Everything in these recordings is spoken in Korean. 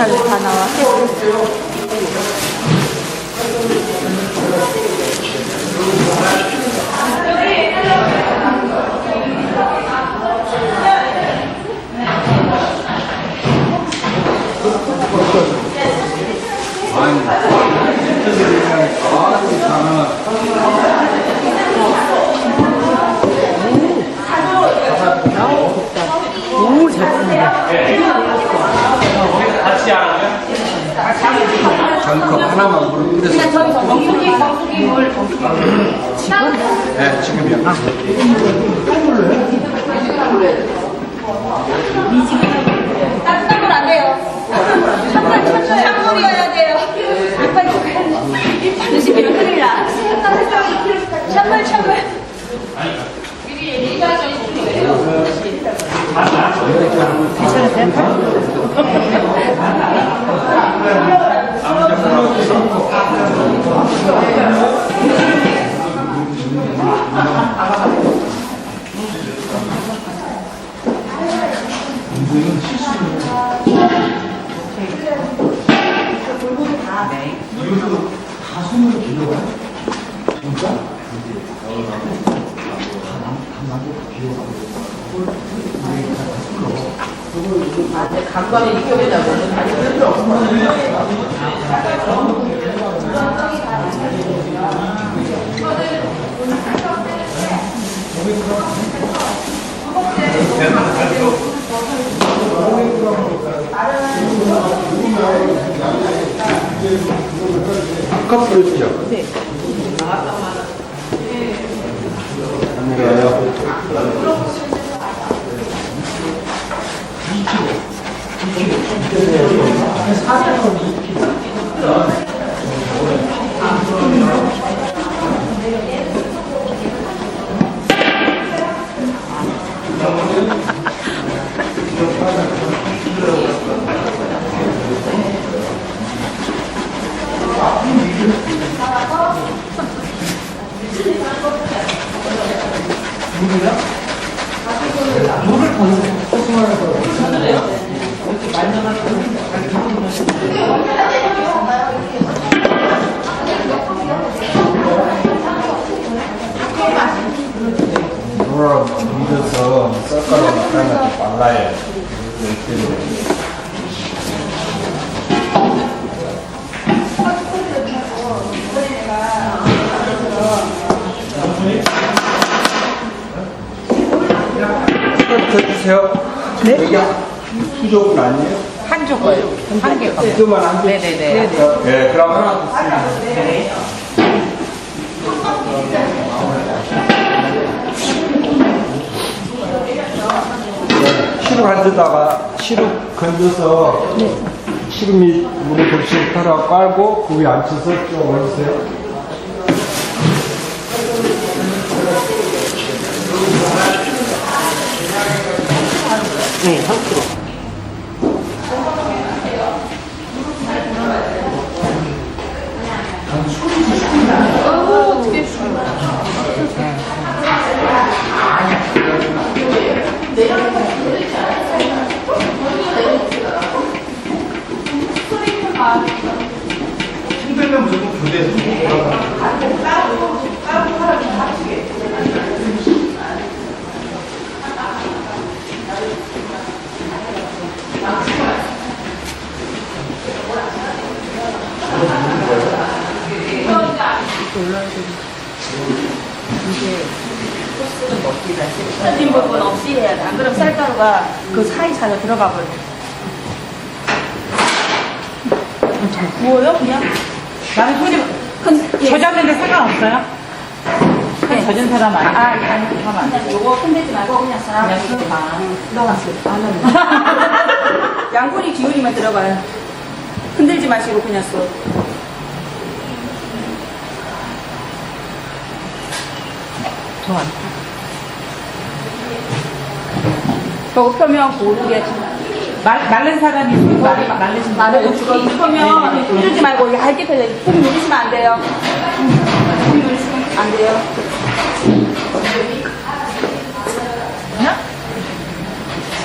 디지털로 다 나와. 너무 잘 쓴다. 전컵 하나만 물을 뿌려서. 그냥 저기서 정수기 물 지금? 네, 지금이요. 따뜻한 물 안 돼요. 찬물이어야 돼요. 이빨 드시면 큰일 나. 찬물. 감각이 익혀내자고 다시 필요 없어. 한컵 뿌려주죠. 네. 감사해요. 물을 더 넣어요. 물을 묻어서 쌀가루 하나 발라야 이렇게. 주세요. 네? 여기 수족은 아니에요? 한 조각요. 한 개가. 이거만 한 개? 네네네. 네, 그럼 하나 네. 시루 건져다가 시루 건져서 시루미 물에 돌실 털어 깔고 그 위에 앉혀서 쭉 올리세요. 네, 3kg. 힘들면 무조건 교대에서 터진 부분 없이 해야 돼. 안 그러면 쌀가루가 그 사이 사이에 들어가 버려. 구워요 그냥? 나는 손이 젖었는데 상관없어요? 네. 젖은 사람 아니에요? 아니. 하면 안 돼. 그냥 요거 흔들지 말고 그냥 싹. 그냥 쑥만. 넣어놨어요. 양손이 기울이면 들어가요. 흔들지 마시고 그냥 쏙. 좋아. 저거 표면 고르게. 마른 사람이 마르신 마른 주거 표면 흔들지 말고 얇게 펴져. 푹 누르시면 안 돼요. 푹 누르시면 안 돼요.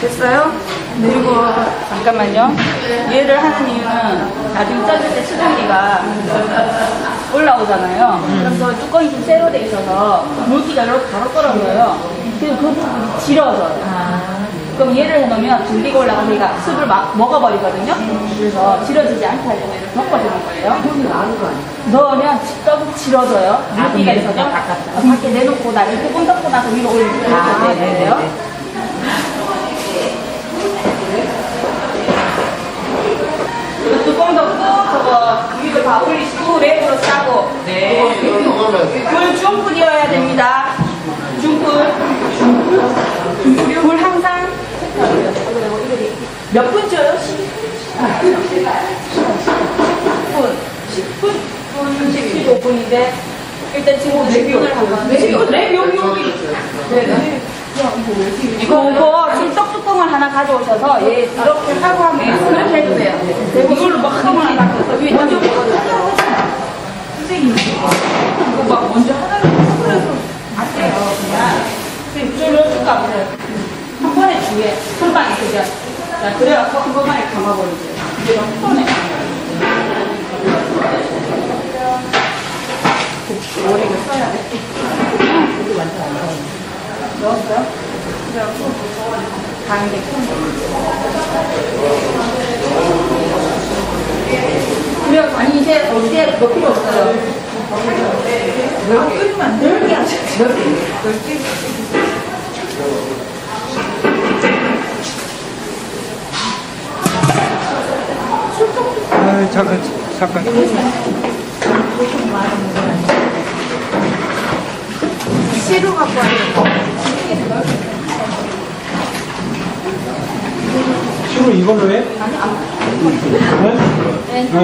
됐어요? 그리고 잠깐만요. 얘를 하는 이유는 나중에 쪄줄 때 수증기가 올라오잖아요. 그래서 뚜껑이 좀 쇠로 돼 있어서 물기가 이렇게 바로 떨어져요. 그리고 그 부분이 질어져요. 그럼 얘를 해놓으면 줄기가 올라가서 얘가 습을 막 먹어버리거든요. 그래서 질어지지 않다고 덮어주는 거예요. 넣으면 떡이 질어져요. 물기가 있어서 밖에 내놓고 나중에 조금 덮고 나서 위로 올리면 돼요. 뚜껑 덮고 저거 위로 다 올리시고 랩으로 싸고 불 중불이어야 됩니다. 중불 불 항상 몇 분 쪄요? 10분 15분인데 일단 지금 랩을 한번 랩 여기 이거 sul떡 뚜껑을 하나 가져오셔서 얘 이렇게 하고 하면 이렇게 해주세요. 이걸로 막 뚜껑을 하나 가져서 위에 던져보거든요. 선생님 이거 막 먼저 하나를 뿌려서 안 돼요. 그냥 이쪽으로 쭉 가보세요. 한 번에 주에 한 방에 그냥 자 그래갖고 한 번만에 감아버리세요. 이제 한 번에 머리를 써야 돼. 여기 완전 안 나오네. 넣었어요? 그래갖고 가는 게 큰 거. 그래요. 아니 이제 몇 필요 없어요. 넓게 하죠. 넓게. 아, 잠깐. 씨로 갖고 와요. 시로 이걸로 해? 네? 네.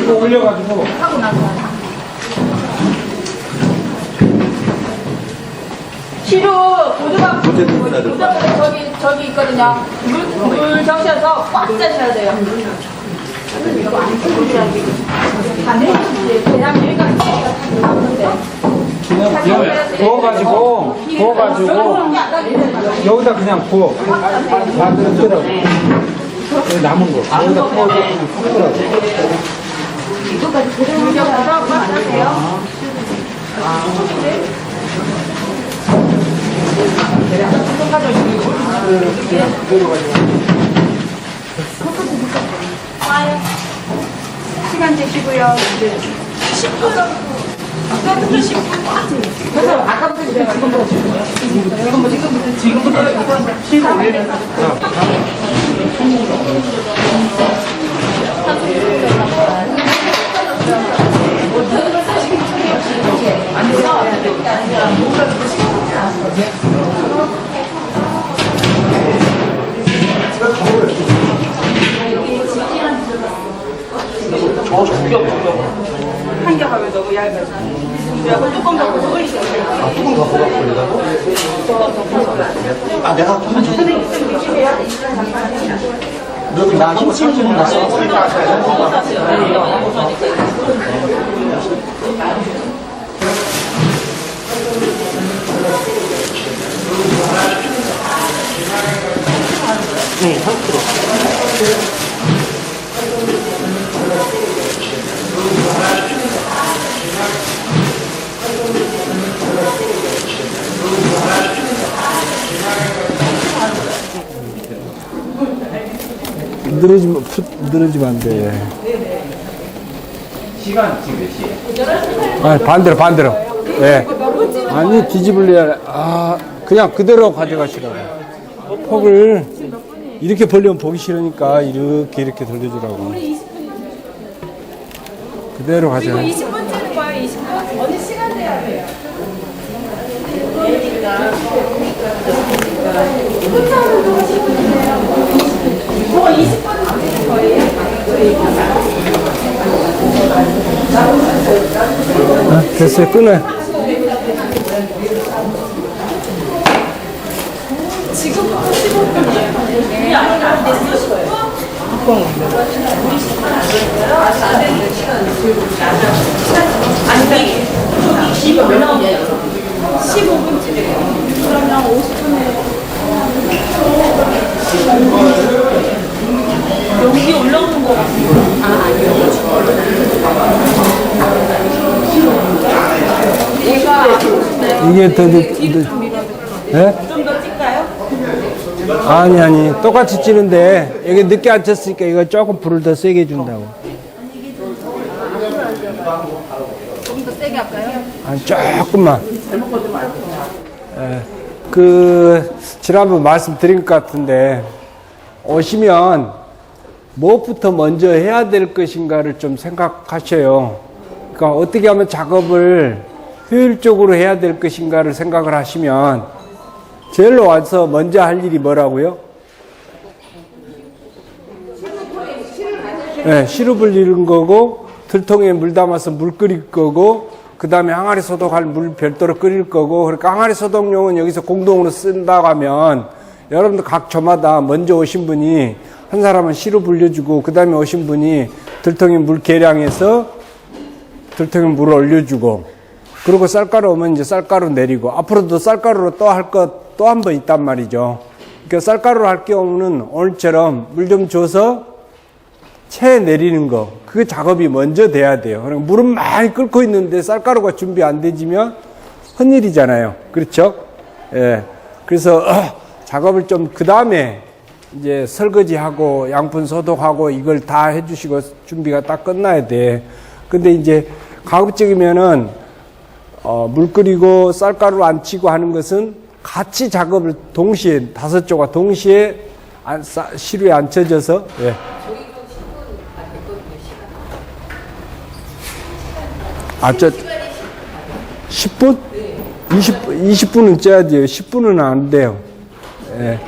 이거 올려가지고. 하고 나서. 씨로 보드가 저기 있거든요. 물 적셔서 꽉 짜셔야 돼요. 이거 안 끓여야지. 계란 밀가루 다 나오는데. 그냥 부어가지고 여기다 그냥 부어 만들더라고. 남은 거 여기다 부어서 그냥 섞더라고. 이거까지 계란 밀가루 꽉 짜세요. 시간 되시고요. 10분. 아까부터 10분. 그래서 아까부터 지금부터 실고 올리면서. 한 겹하면 너무 얇아서. 그래서 뚜껑 덮고 올리세요. 뚜껑 덮고 올리라고? 아, 내가 한번 줘. 여기 나 힘쓰는 분 났어. 네, 3kg. 늘어지면 안 돼. 시간 지금 몇 시에? 아, 반대로. 예. 아니, 뒤집을래야, 그냥 그대로 가져가시라고. 폭을 이렇게 벌리면 보기 싫으니까 이렇게 돌려주라고. 그대로 가져가. 20분째는 거예요, 20분? 어느 시간 돼야 돼요? 혼자는 또 10분이에요. 저거 20분 되는 거예요? 됐어요. 끊어요. 지금부터 15분이에요. 네. 안 됐어요. 아니, 15분쯤이에요. 그러면 50분에 여기 올라오는 거 같아요. 이게 더, 예? 좀 더 찔까요? 아니, 똑같이 찌는데, 여기 늦게 안 쳤으니까 이거 조금 불을 더 세게 준다고. 좀 더 세게 할까요? 아니, 조금만. 지난번 말씀드린 것 같은데, 오시면 무엇부터 먼저 해야 될 것인가를 좀 생각하셔요. 그러니까 어떻게 하면 작업을 효율적으로 해야 될 것인가를 생각을 하시면, 제일 와서 먼저 할 일이 뭐라고요? 네, 시럽을 이는 거고, 들통에 물 담아서 물 끓일 거고, 그 다음에 항아리 소독할 물 별도로 끓일 거고, 그러니까 항아리 소독용은 여기서 공동으로 쓴다고 하면, 여러분들 각 조마다 먼저 오신 분이, 한 사람은 시럽 올려주고, 그 다음에 오신 분이 들통에 물 계량해서 들통에 물을 올려주고, 그리고 쌀가루 오면 이제 쌀가루 내리고, 앞으로도 쌀가루로 또 할 것 또 한 번 있단 말이죠. 그러니까 쌀가루로 할 경우는 오늘처럼 물 좀 줘서 채 내리는 거, 그 작업이 먼저 돼야 돼요. 그러니까 물은 많이 끓고 있는데 쌀가루가 준비 안 되지면 큰일이잖아요. 그렇죠? 예. 그래서 작업을 좀 그 다음에 이제 설거지하고 양푼 소독하고 이걸 다 해주시고 준비가 딱 끝나야 돼. 근데 이제 가급적이면은 물 끓이고 쌀가루 안 치고 하는 것은 같이 작업을 동시에 5조가 동시에 시루에 앉혀져서 예. 아, 10분? 20분은 쪄야 돼요. 10분은 안 돼요. 예.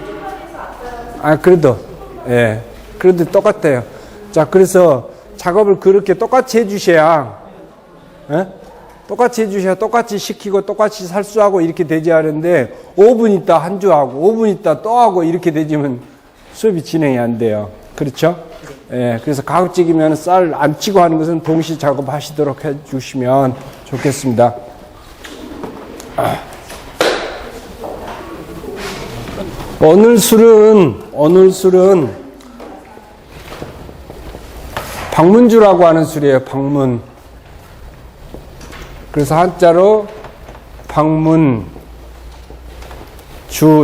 그래도, 예. 그래도 똑같아요. 자, 그래서 작업을 그렇게 똑같이 해주셔야, 예? 똑같이 해주셔야 똑같이 시키고 똑같이 살수하고 이렇게 되지 않은데 5분 있다 한 주 하고 5분 있다 또 하고 이렇게 되지면 수업이 진행이 안 돼요. 그렇죠? 예, 그래서 가급적이면 쌀 안 치고 하는 것은 동시 작업하시도록 해주시면 좋겠습니다. 오늘 술은 방문주라고 하는 술이에요. 방문. 그래서 한자로 방문주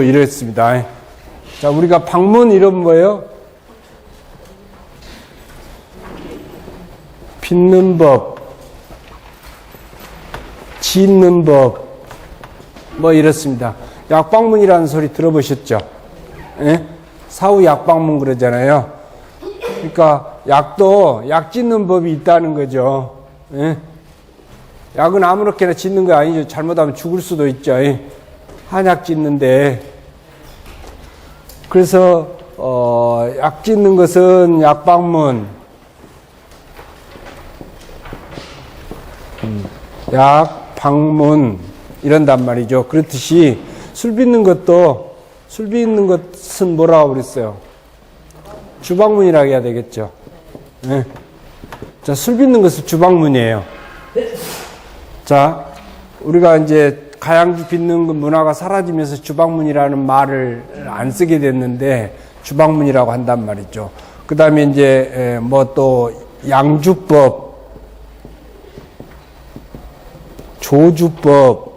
이랬습니다. 자, 우리가 방문 이름 뭐예요? 빚는 법, 짓는 법, 뭐 이렇습니다. 약방문이라는 소리 들어보셨죠? 예? 사후 약방문 그러잖아요. 그러니까 약도 약 짓는 법이 있다는 거죠. 예? 약은 아무렇게나 짓는 거 아니죠. 잘못하면 죽을 수도 있죠. 한약 짓는데. 그래서 약 짓는 것은 약방문, 약, 방문 이런단 말이죠. 그렇듯이 술 빚는 것은 뭐라고 그랬어요? 주방문이라고 해야 되겠죠. 네. 자, 술 빚는 것은 주방문이에요. 자, 우리가 이제 가양주 빚는 문화가 사라지면서 주방문이라는 말을 안 쓰게 됐는데 주방문이라고 한단 말이죠. 그 다음에 이제 뭐 또 양주법, 조주법,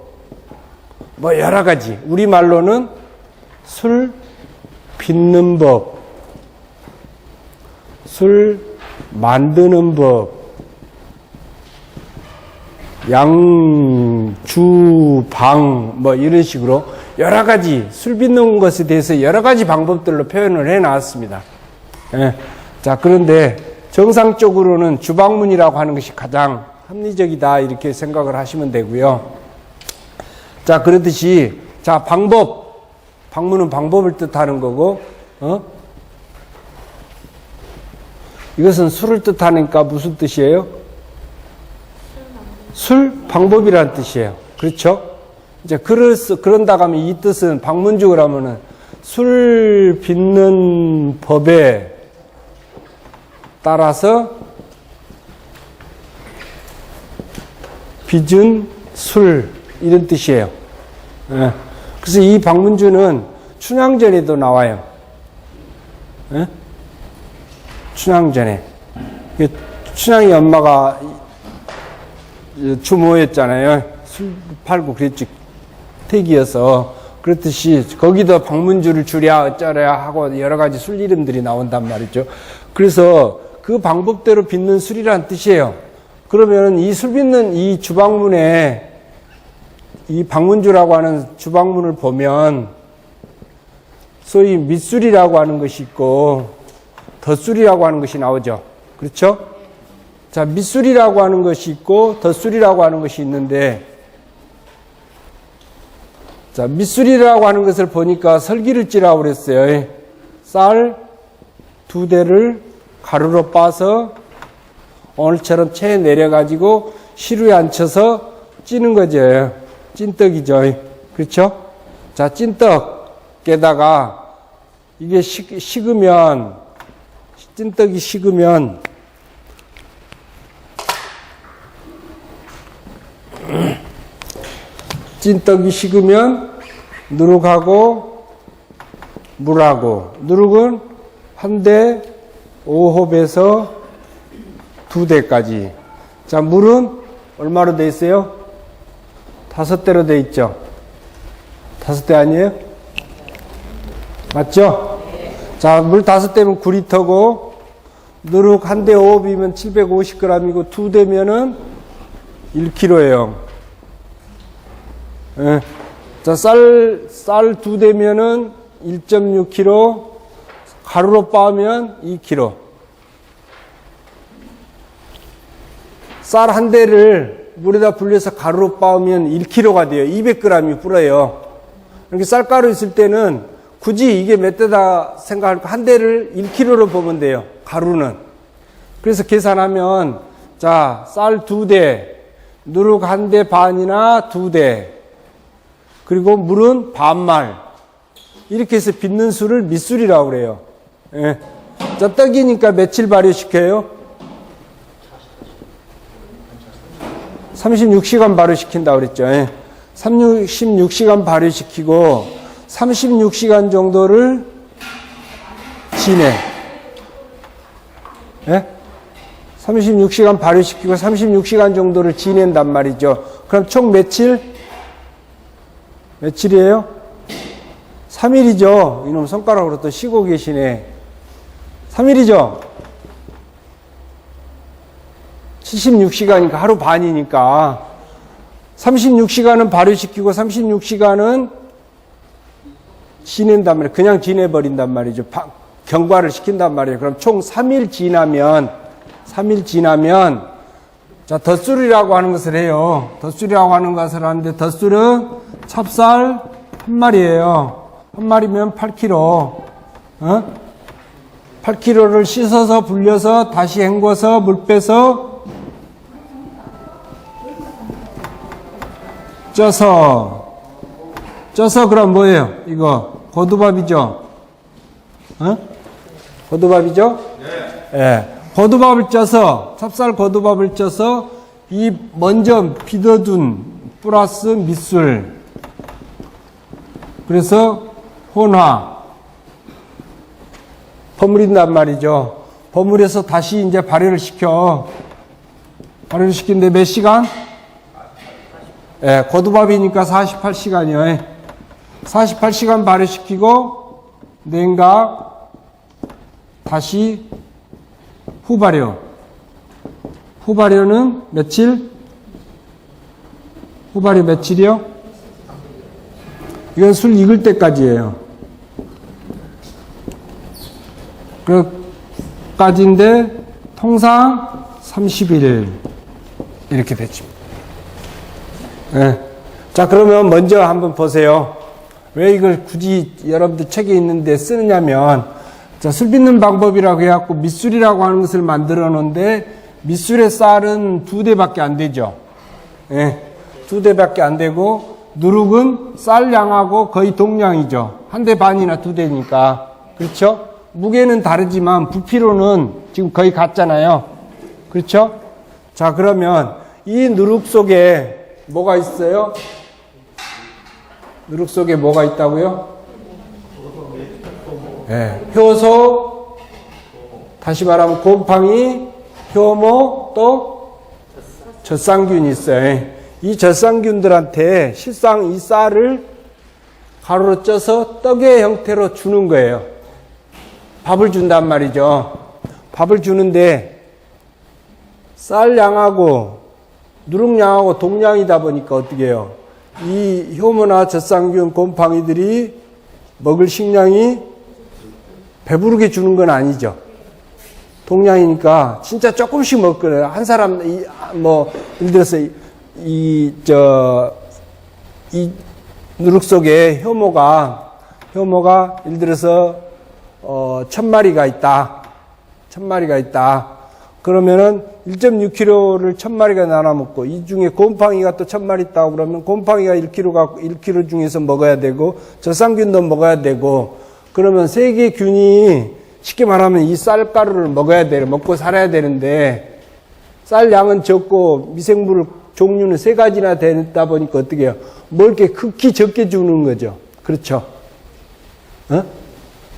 뭐 여러 가지. 우리말로는 술 빚는 법, 술 만드는 법, 양주방 뭐 이런 식으로 여러 가지 술 빚는 것에 대해서 여러 가지 방법들로 표현을 해 놨습니다. 예. 자, 그런데 정상적으로는 주방문이라고 하는 것이 가장 합리적이다 이렇게 생각을 하시면 되고요. 자, 그렇듯이 자, 방문은 방법을 뜻하는 거고 이것은 술을 뜻하니까 무슨 뜻이에요? 술, 방법이라는 뜻이에요. 그렇죠? 이제 그런다고 하면 이 뜻은 방문주를 하면은 술 빚는 법에 따라서 빚은 술 이런 뜻이에요. 예. 그래서 이 방문주는 춘향전에도 나와요. 예? 춘향 전에. 춘향이 엄마가 주모였잖아요. 술 팔고 그랬지. 택이어서. 그렇듯이 거기다 방문주를 주랴 어쩌랴 하고 여러 가지 술 이름들이 나온단 말이죠. 그래서 그 방법대로 빚는 술이란 뜻이에요. 그러면 이 술 빚는 이 주방문에 이 방문주라고 하는 주방문을 보면 소위 밑술이라고 하는 것이 있고 덧술이라고 하는 것이 나오죠. 그렇죠? 자, 밑술이라고 하는 것이 있고 덧술이라고 하는 것이 있는데, 자, 밑술이라고 하는 것을 보니까 설기를 찌라고 그랬어요. 쌀 2대를 가루로 빻아서 오늘처럼 체에 내려가지고 시루에 앉혀서 찌는 거죠. 찐떡이죠. 그렇죠? 자, 찐떡에다가 이게 식으면, 찐떡이 식으면 찐떡이 식으면 누룩하고 물하고, 누룩은 1대 5홉에서 2대까지. 자, 물은 얼마로 돼 있어요? 5대로 돼 있죠. 5대 아니에요? 맞죠? 자, 물 5대면 9리터고, 누룩 1대 5홉이면 750g이고, 2대면은 1kg예요. 예. 자, 쌀 2대면은 1.6kg, 가루로 빻으면 2kg. 쌀 1대를 물에다 불려서 가루로 빻으면 1kg가 돼요. 200g이 불어요. 이렇게 쌀가루 있을 때는 굳이 이게 몇 대다 생각할 거 1대를 1kg로 보면 돼요. 가루는. 그래서 계산하면, 자, 쌀 2대, 누룩 1대 반이나 2대, 그리고 물은 반말. 이렇게 해서 빚는 술을 밑술이라고 그래요. 예. 자, 떡이니까 며칠 발효시켜요? 36시간 발효시킨다고 그랬죠. 예. 36시간 발효시키고 36시간 정도를 지내. 예? 36시간 발효시키고 36시간 정도를 지낸단 말이죠. 그럼 총 며칠? 며칠이에요? 3일이죠. 이놈 손가락으로 또 쉬고 계시네. 3일이죠. 76시간이니까 하루 반이니까 36시간은 발효시키고 36시간은 지낸단 말이에요. 그냥 지내버린단 말이죠. 경과를 시킨단 말이에요. 그럼 총 3일 지나면 자, 덧술이라고 하는 것을 해요. 덧술이라고 하는 것을 하는데, 덧술은 찹쌀 1마리예요. 1마리면 8kg. 8kg를 씻어서 불려서 다시 헹궈서 물 빼서 쪄서 그럼 뭐예요? 이거 고두밥이죠? 고두밥이죠? 네. 예. 고두밥을 쪄서, 찹쌀 고두밥을 쪄서 이 먼저 빚어둔 플러스 밑술, 그래서 혼화 버무린단 말이죠. 버무려서 다시 이제 발효를 시켜. 발효를 시키는데 몇 시간? 예, 고두밥이니까 48시간이요. 48시간 발효시키고 냉각, 다시 후발효. 후발효는 며칠? 후발효 며칠이요? 이건 술 익을 때까지예요. 그까지인데 통상 30일 이렇게 되죠. 네. 자, 그러면 먼저 한번 보세요. 왜 이걸 굳이 여러분들 책에 있는데 쓰느냐면, 자, 술 빚는 방법이라고 해갖고 밑술이라고 하는 것을 만들어 놓은데, 밑술의 쌀은 2대밖에 안 되죠. 예, 2대밖에 안 되고, 누룩은 쌀량하고 거의 동량이죠. 1대 반이나 2대니까. 그렇죠? 무게는 다르지만 부피로는 지금 거의 같잖아요. 그렇죠? 자, 그러면 이 누룩 속에 뭐가 있어요? 누룩 속에 뭐가 있다고요? 네, 효소, 다시 말하면 곰팡이, 효모, 또 젖상균이 있어요. 이 젖상균들한테 실상 이 쌀을 가루로 쪄서 떡의 형태로 주는 거예요. 밥을 준단 말이죠. 밥을 주는데 쌀 양하고 누룩 양하고 동량이다 보니까 어떻게 해요? 이 효모나 젖상균, 곰팡이들이 먹을 식량이 배부르게 주는 건 아니죠. 동량이니까 진짜 조금씩 먹거든요. 한 사람, 예를 들어서 이 누룩 속에 효모가 예를 들어서 1000마리가 있다. 1000마리가 있다. 그러면은 1.6kg를 1000마리가 나눠 먹고, 이 중에 곰팡이가 또 1000마리 있다고 그러면 곰팡이가 1kg 중에서 먹어야 되고, 젖상균도 먹어야 되고, 그러면 세 개의 균이 쉽게 말하면 이 쌀가루를 먹어야 돼요. 먹고 살아야 되는데, 쌀 양은 적고 미생물 종류는 3가지나 되다 보니까 어떻게 해요? 먹을 게 극히 적게 주는 거죠. 그렇죠?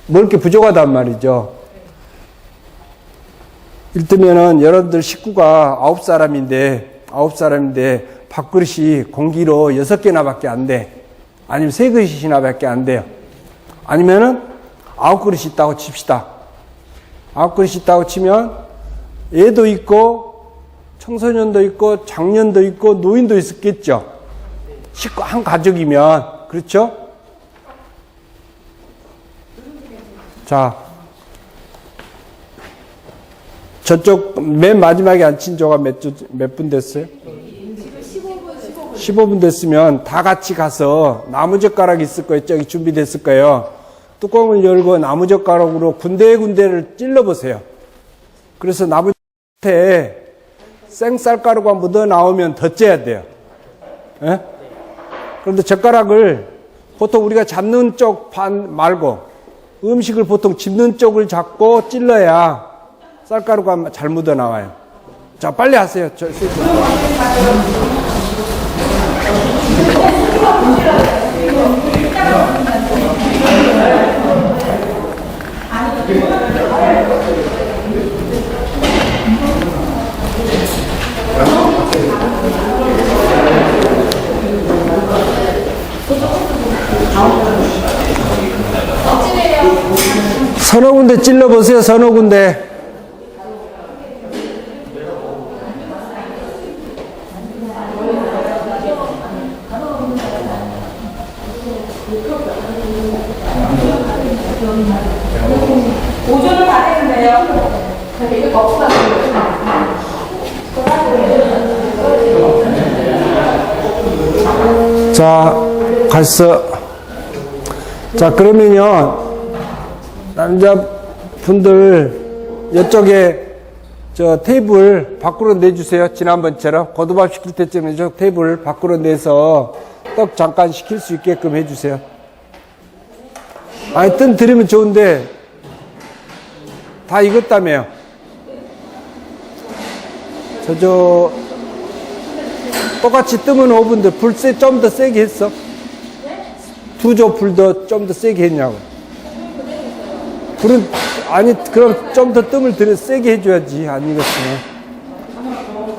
먹을 게 부족하단 말이죠. 이를테면은 여러분들 식구가 9사람인데 밥그릇이 공기로 6개나 밖에 안 돼. 아니면 3그릇이나 밖에 안 돼요. 아니면은 9그릇이 있다고 칩시다. 9그릇이 있다고 치면 애도 있고 청소년도 있고 장년도 있고 노인도 있었겠죠. 식구 한 가족이면. 그렇죠? 자, 저쪽 맨 마지막에 앉힌 조가 몇 분 됐어요? 15분 됐으면 다 같이 가서 나무젓가락이 있을 거예요. 저기 준비됐을 거예요. 뚜껑을 열고 나무젓가락으로 군데군데를 찔러보세요. 그래서 나무젓가락에 생쌀가루가 묻어 나오면 더 쪄야 돼요. 예? 그런데 젓가락을 보통 우리가 잡는 쪽 반 말고 음식을 보통 집는 쪽을 잡고 찔러야 쌀가루가 잘 묻어 나와요. 자, 빨리 하세요. 서너 군데 찔러보세요. 서너 군데. 오전은 다 되는데요. 이거 없어. 자, 갔어. 자, 그러면요. 남자분들, 이쪽에 저 테이블 밖으로 내주세요. 지난번처럼. 고두밥 시킬 때쯤에 저 테이블 밖으로 내서 떡 잠깐 식힐 수 있게끔 해주세요. 아니, 뜸 들이면 좋은데, 다 익었다며요. 똑같이 뜨면 5분데 불 좀 더 세게 했어? 2조 불 더 좀 더 세게 했냐고. 불은, 아니, 그럼 좀 더 뜸을 들여 세게 해줘야지. 안 익었으면.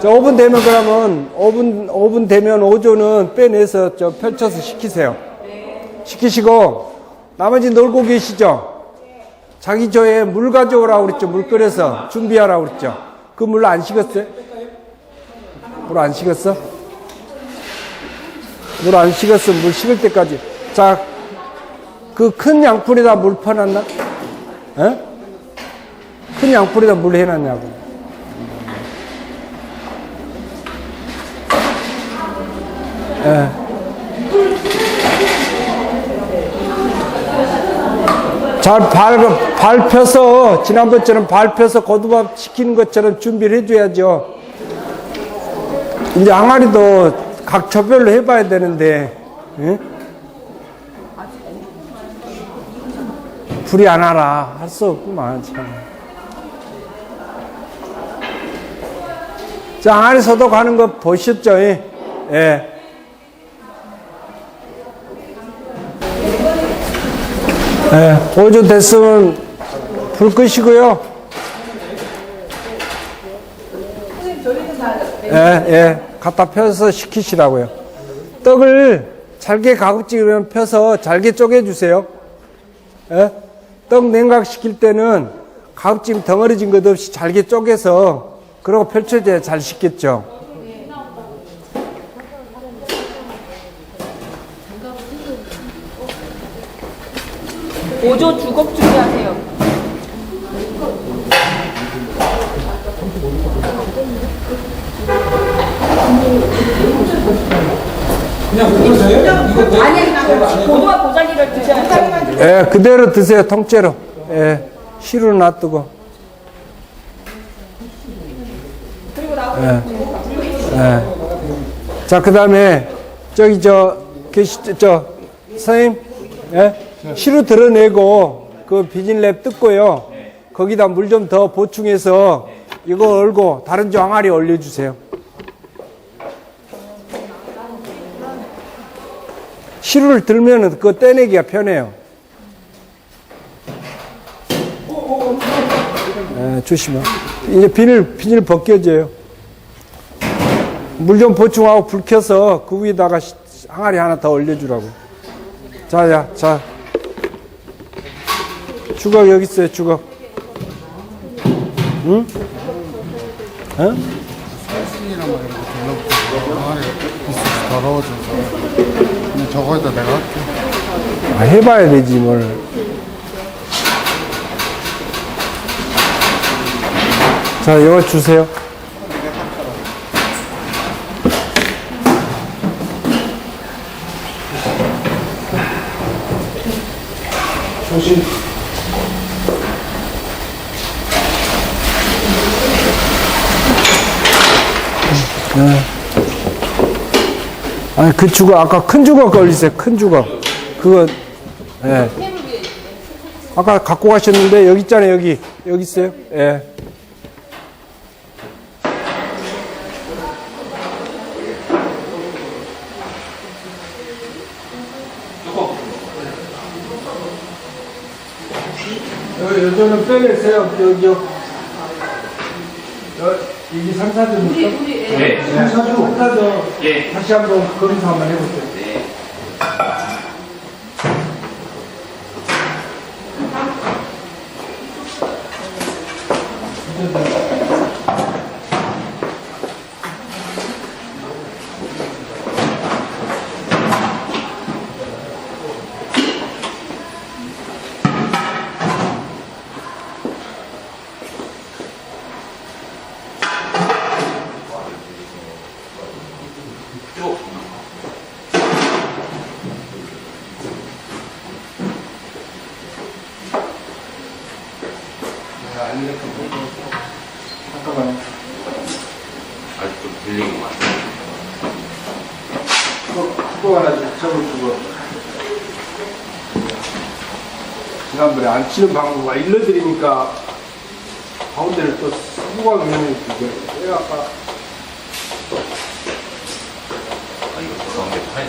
자, 5분 되면 그러면, 5분 되면 5조는 빼내서 펼쳐서 식히세요. 식히시고, 나머지 놀고 계시죠? 자기 조에 물 가져오라고 그랬죠. 물 끓여서 준비하라고 그랬죠. 그 물 안 식었어요? 물 안 식었어? 물 안 식었어. 물 식을 때까지. 자, 그 큰 양푼에다 물 퍼놨나? 에? 큰 양푼에다 물 해놨냐고. 예. 잘 밟혀서, 지난번처럼 밟혀서 고두밥 시키는 것처럼 준비를 해줘야죠. 이제 항아리도 각 조별로 해봐야 되는데, 예? 불이 안 와라. 할 수 없구만, 참. 자, 항아리 소독하는 거 보셨죠? 예. 예. 네, 5조 됐으면 불 끄시고요. 갖다 펴서 식히시라고요. 떡을 잘게 가급적이면 펴서 잘게 쪼개주세요. 예? 떡 냉각시킬 때는 가급적 덩어리진 것 없이 잘게 쪼개서 그러고 펼쳐져야 잘 식겠죠. 보조 주걱 준비하세요. 아니, 그냥 고등어 보자기를 드셔야 돼요. 예, 그대로 드세요, 통째로. 예, 시루 놔두고. 예, 예. 자, 그 다음에, 선생님, 예? 시루 드러내고, 그 비닐랩 뜯고요. 거기다 물 좀 더 보충해서, 이거 얼고, 다른 저 항아리 올려주세요. 시루를 들면은 그거 떼내기가 편해요. 조심해. 이제 비닐 벗겨져요. 물 좀 보충하고 불 켜서 그 위에다가 항아리 하나 더 올려주라고. 자. 주걱 여기 있어요, 주걱. 응? 어? 더러워져서 그냥 저거에다 내가 할게. 해봐야 되지 뭘. 자, 이거 주세요. 조심. 아니, 그 주걱, 아까 큰 주걱 걸리세요, 큰 주걱. 그거, 예. 아까 갖고 가셨는데, 여기 있잖아요, 여기 있어요. 예. 요즘은 빼냈어요, 여기 3, 4점. 네. 3, 4점. 예. 다시 한번 거기서 한번 해보세요. 네. 잠깐만요. 아직 좀 들리는 것 같아요. 그거 하나 적어주고. 지난번에 안 치는 방법을 일러드리니까 가운데를 또 수고가 있는 게 아까 이거 가운데 파야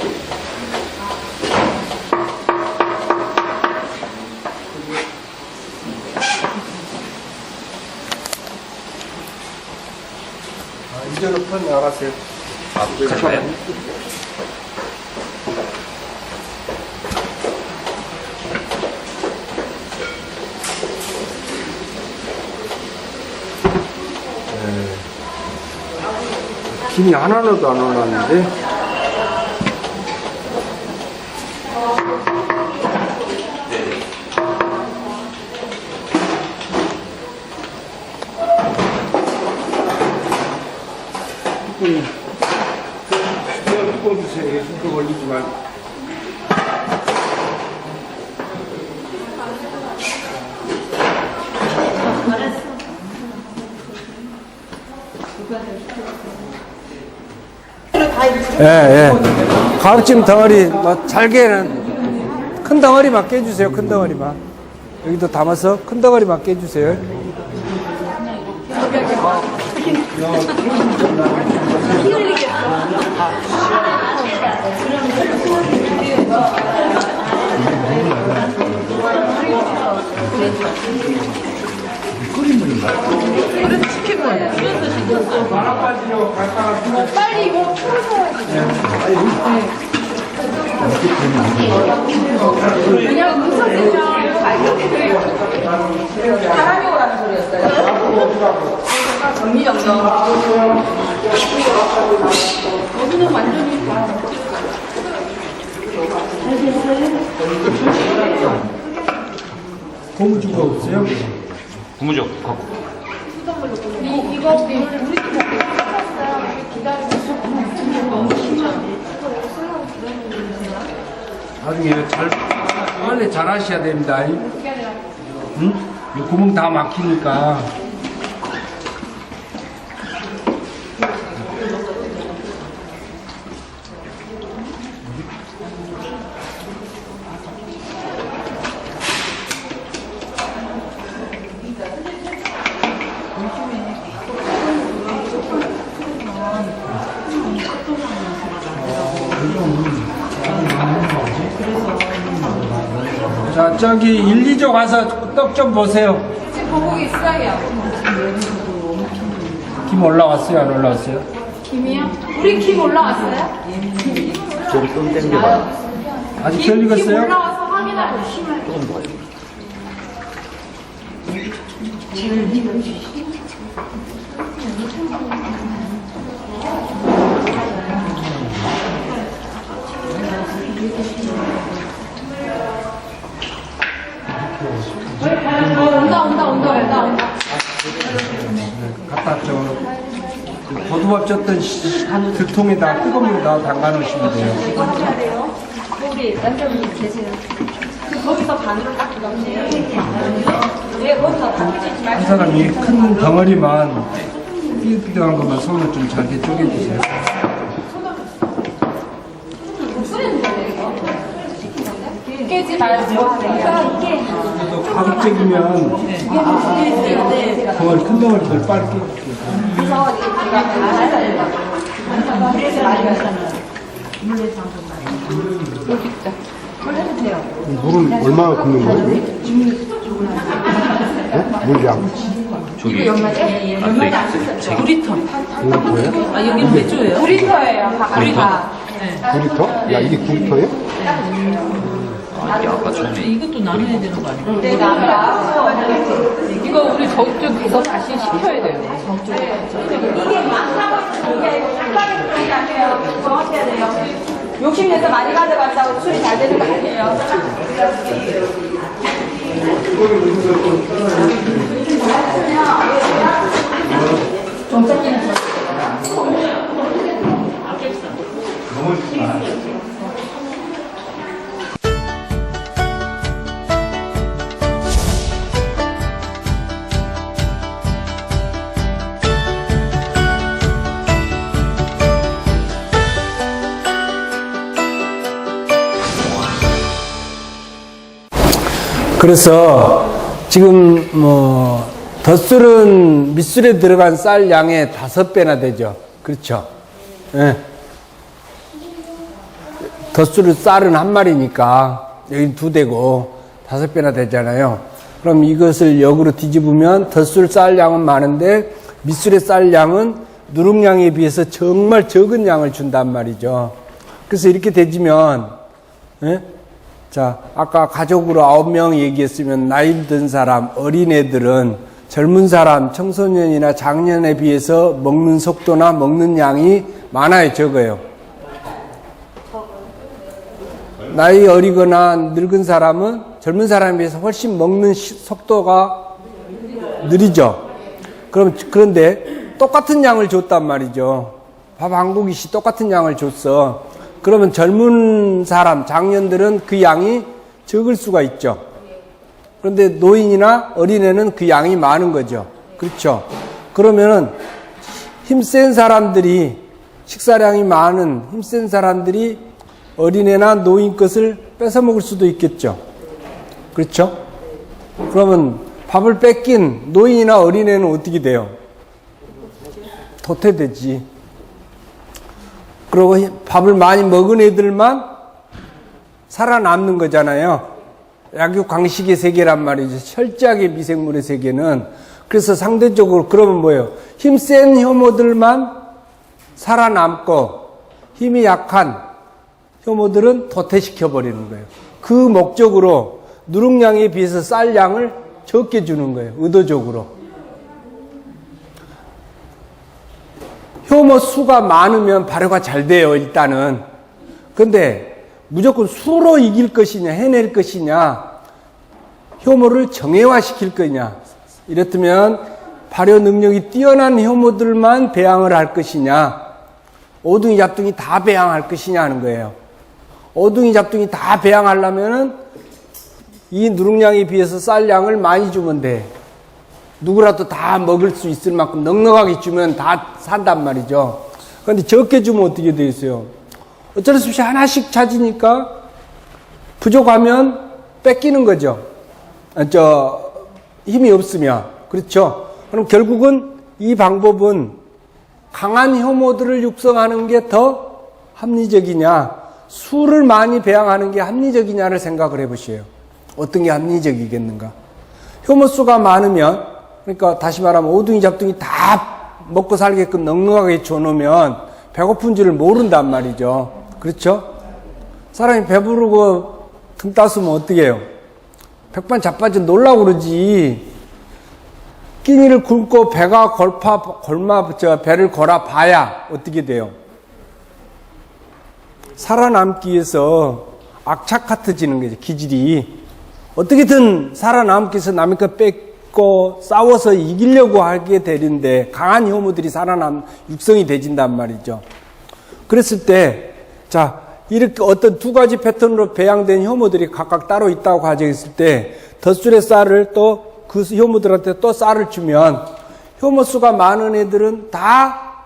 이제는 편 나가세요. 아, 그럴까요? 김이 하나도 안 올랐는데. 뚜껑 주세요. 뚜껑 올리지 말고. 예. 가급적 덩어리, 잘게는 큰 덩어리만 깨주세요. 큰 덩어리만. 여기도 담아서 큰 덩어리만 깨주세요. 끓인 물인가요? 그래서 시킨 거예요. 마라바지로 갔다가 빨리 이거 풀어줘야지. 그냥 문서 쓰면 사람이 오라는 소리였어요. 정리정돈. 여기는 완전히 고무주가 없어요? 고무적. 이거 우리 나중에 빨리 잘 하셔야 됩니다. 응? 이 구멍 다 막히니까. 자, 저기 1, 2조 가서 떡 좀 보세요. 지금 보고 있어요. 김 올라왔어요? 안 올라왔어요? 김이요? 우리 김 올라왔어요? 저기 좀 땡겨봐요. 아직 덜 김 익었어요? 올라와서 확인하고 심을. 조금 더요. 온다. 갖다 줘. 고두밥 쪘던 들통에다 뜨거운 물에다 담가 놓으시면 돼요. 이거 하셔야 돼요. 우리 남자분이 계세요. 거기서 반으로 딱 넣으세요. 네, 거기서 다 뜯지 한 말고. 사람이 큰 덩어리만 삐뚤한 것만 손을 좀 잘게 쪼개주세요. 깨지 말고. 이게 또 가급적이면 덩어리, 큰 덩어리들 빨리 깨줄게요. 물은 얼마나 굽는 거예요? 네? 물량. 저기 앞에 9리터. 9리터예요? 아, 여기는 맥주예요? 9리터예요. 다. 9리터? 야, 이게 9리터예요? 이게 아까 처음에 이것도 나눠야 되는 거 아니에요? 네, 이거 우리 저쪽 가서 다시 시켜야 돼요. 이게 많다고 이게 아니고 한 방에 안 돼요. 정확해야 돼요. 욕심내서 많이 가져간다고 술이 잘 되는 거 아니에요. 정착기는 그래서 지금 덧술은 밑술에 들어간 쌀 양의 5배나 되죠. 그렇죠? 예. 덧술은 쌀은 한 마리니까 여기 2대고 5배나 되잖아요. 그럼 이것을 역으로 뒤집으면 덧술 쌀 양은 많은데 밑술의 쌀 양은 누룩량에 비해서 정말 적은 양을 준단 말이죠. 그래서 이렇게 되지면 예? 자, 아까 가족으로 9명 얘기했으면 나이 든 사람, 어린애들은 젊은 사람, 청소년이나 장년에 비해서 먹는 속도나 먹는 양이 많아요, 적어요? 나이 어리거나 늙은 사람은 젊은 사람에 비해서 훨씬 먹는 속도가 느리죠. 그런데 똑같은 양을 줬단 말이죠. 밥 한 공기씩 똑같은 양을 줬어. 그러면 젊은 사람, 장년들은 그 양이 적을 수가 있죠. 그런데 노인이나 어린애는 그 양이 많은 거죠. 그렇죠. 그러면은 힘센 사람들이, 식사량이 많은 힘센 사람들이 어린애나 노인 것을 뺏어 먹을 수도 있겠죠. 그렇죠. 그러면 밥을 뺏긴 노인이나 어린애는 어떻게 돼요? 도태되지. 그리고 밥을 많이 먹은 애들만 살아남는 거잖아요. 약육강식의 세계란 말이죠. 철저하게 미생물의 세계는. 그래서 상대적으로 그러면 뭐예요? 힘센 혐오들만 살아남고 힘이 약한 혐오들은 도태시켜버리는 거예요. 그 목적으로 누룩량에 비해서 쌀 양을 적게 주는 거예요. 의도적으로. 혐오 수가 많으면 발효가 잘 돼요, 일단은. 근데 무조건 수로 이길 것이냐, 해낼 것이냐, 혐오를 정예화시킬 거냐. 이렇다면 발효 능력이 뛰어난 혐오들만 배양을 할 것이냐, 오둥이 잡둥이 다 배양할 것이냐 하는 거예요. 오둥이 잡둥이 다 배양하려면은 이 누룩량에 비해서 쌀량을 많이 주면 돼. 누구라도 다 먹을 수 있을 만큼 넉넉하게 주면 다 산단 말이죠. 그런데 적게 주면 어떻게 되겠어요? 어쩔 수 없이 하나씩 찾으니까 부족하면 뺏기는 거죠. 힘이 없으면. 그렇죠? 그럼 결국은 이 방법은 강한 혐오들을 육성하는 게 더 합리적이냐, 수를 많이 배양하는 게 합리적이냐를 생각을 해보세요. 어떤 게 합리적이겠는가? 혐오수가 많으면, 그러니까 다시 말하면 오둥이 잡둥이 다 먹고 살게끔 넉넉하게 줘놓으면 배고픈 줄을 모른단 말이죠. 그렇죠? 사람이 배부르고 등 따스면 어떻게 해요? 백반자빠져 놀라고 그러지. 끼니를 굶고 배가 배를 골아 봐야 어떻게 돼요? 살아남기 위해서 악착 같아지는 거죠, 기질이. 어떻게든 살아남기 위해서 남의 거 뺏고 싸워서 이기려고 하게 되는데 강한 혐오들이 육성이 되진단 말이죠. 그랬을 때, 자, 이렇게 어떤 두 가지 패턴으로 배양된 혐오들이 각각 따로 있다고 가정했을 때, 덧술의 쌀을 또 그 혐오들한테 또 쌀을 주면, 혐오수가 많은 애들은 다,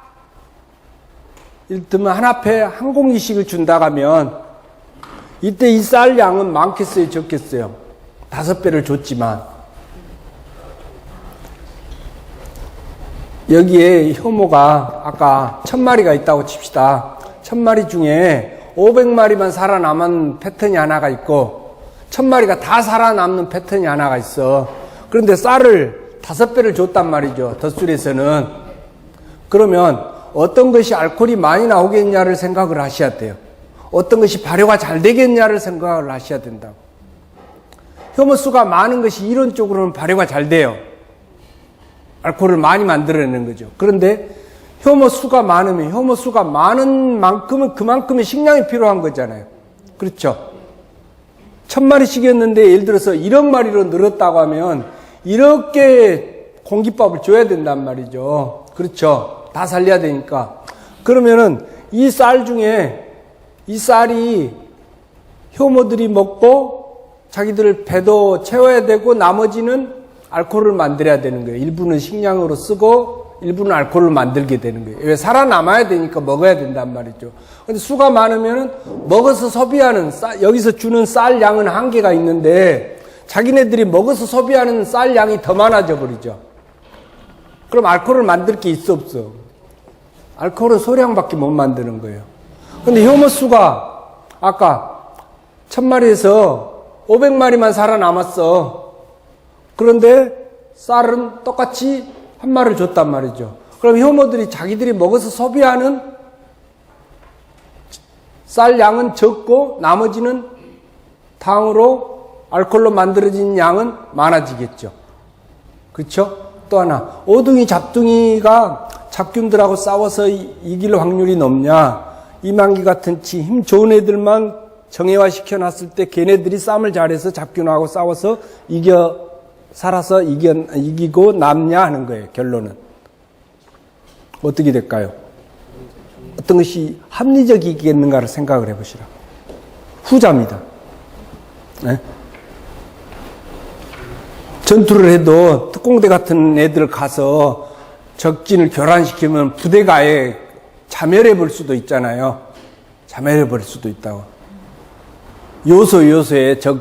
이를테면 한 앞에 한 공기씩을 준다고 하면, 이때 이 쌀 양은 많겠어요, 적겠어요? 5배를 줬지만. 여기에 혐오가 아까 1000마리가 있다고 칩시다. 1000마리 중에 500마리만 살아남은 패턴이 하나가 있고 1000마리가 다 살아남는 패턴이 하나가 있어. 그런데 쌀을 5배를 줬단 말이죠, 덧술에서는. 그러면 어떤 것이 알코올이 많이 나오겠냐를 생각을 하셔야 돼요. 어떤 것이 발효가 잘 되겠냐를 생각을 하셔야 된다고. 혐오수가 많은 것이 이론적으로는 발효가 잘 돼요. 알코올을 많이 만들어내는 거죠. 그런데 혐오수가 많으면 혐오수가 많은 만큼은 그만큼의 식량이 필요한 거잖아요. 그렇죠? 1000마리씩이었는데 예를 들어서 1억 마리로 늘었다고 하면 이렇게 공깃밥을 줘야 된단 말이죠. 그렇죠? 다 살려야 되니까. 그러면은 이 쌀 중에 이 쌀이 혐오들이 먹고 자기들 배도 채워야 되고 나머지는 알코올을 만들어야 되는 거예요. 일부는 식량으로 쓰고 일부는 알코올을 만들게 되는 거예요. 왜? 살아남아야 되니까 먹어야 된단 말이죠. 근데 수가 많으면은 먹어서 소비하는 여기서 주는 쌀 양은 한계가 있는데 자기네들이 먹어서 소비하는 쌀 양이 더 많아져 버리죠. 그럼 알코올을 만들 게 있어 없어? 알코올은 소량밖에 못 만드는 거예요. 근데 혐오수가 아까 1000마리에서 500마리만 살아남았어. 그런데 쌀은 똑같이 한 마리를 줬단 말이죠. 그럼 혐오들이 자기들이 먹어서 소비하는 쌀 양은 적고 나머지는 당으로 알코올로 만들어진 양은 많아지겠죠. 그렇죠? 또 하나, 오둥이 잡둥이가 잡균들하고 싸워서 이길 확률이 높냐? 이만기 같은 힘 좋은 애들만 정예화시켜 놨을 때 걔네들이 싸움을 잘해서 잡균하고 싸워서 살아서 이기고 남냐 하는 거예요, 결론은. 어떻게 될까요? 어떤 것이 합리적이겠는가를 생각을 해보시라. 후자입니다. 네? 전투를 해도 특공대 같은 애들 가서 적진을 교란시키면 부대가 아예 자멸해 볼 수도 있잖아요. 자멸해 버릴 수도 있다고. 요소에 적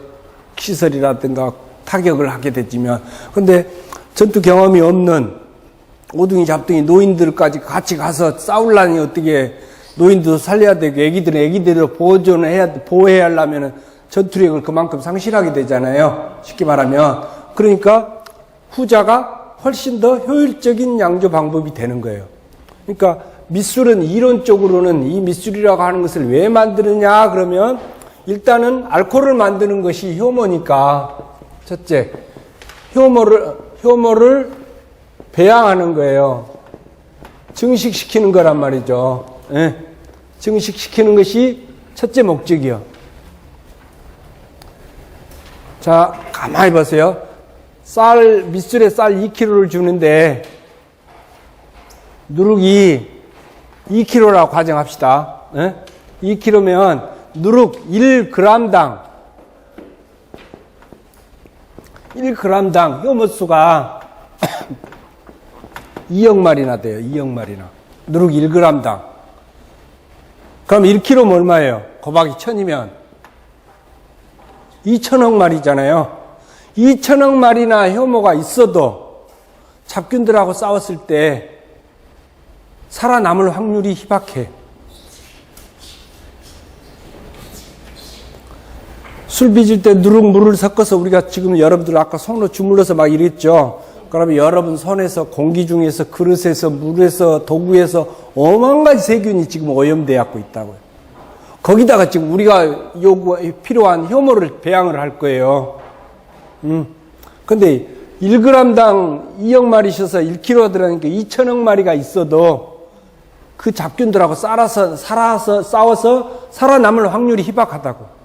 시설이라든가 타격을 하게 되지만, 근데 전투 경험이 없는 오둥이 잡둥이 노인들까지 같이 가서 싸우려니 어떻게 노인도 살려야 되고 애기들을 보호해야 하려면 전투력을 그만큼 상실하게 되잖아요. 쉽게 말하면. 그러니까 후자가 훨씬 더 효율적인 양조 방법이 되는 거예요. 그러니까 밑술은 이론적으로는 이 밑술이라고 하는 것을 왜 만드느냐 그러면 일단은 알코올을 만드는 것이 효모니까 첫째 효모를 배양하는 거예요. 증식시키는 거란 말이죠. 예. 증식시키는 것이 첫째 목적이요. 자, 가만히 보세요. 밑술에 쌀 2kg를 주는데 누룩이 2kg라고 가정합시다. 예? 2kg면 누룩 1g당 1g당 효모수가 2억 마리나 돼요. 2억 마리나. 누룩 1g당. 그럼 1kg면 얼마예요? 곱하기 1000이면 2천억 마리잖아요. 2천억 마리나 효모가 있어도 잡균들하고 싸웠을 때 살아남을 확률이 희박해. 술 빚을 때 누룩 물을 섞어서 우리가 지금 여러분들 아까 손으로 주물러서 막 이랬죠. 그러면 여러분 손에서 공기 중에서 그릇에서 물에서 도구에서 어마어마한 가지 세균이 지금 오염되어 갖고 있다고요. 거기다가 지금 우리가 필요한 효모를 배양을 할 거예요. 근데 1g당 2억 마리셔서 1kg 들어가니까 2천억 마리가 있어도 그 잡균들하고 싸워서 살아남을 확률이 희박하다고.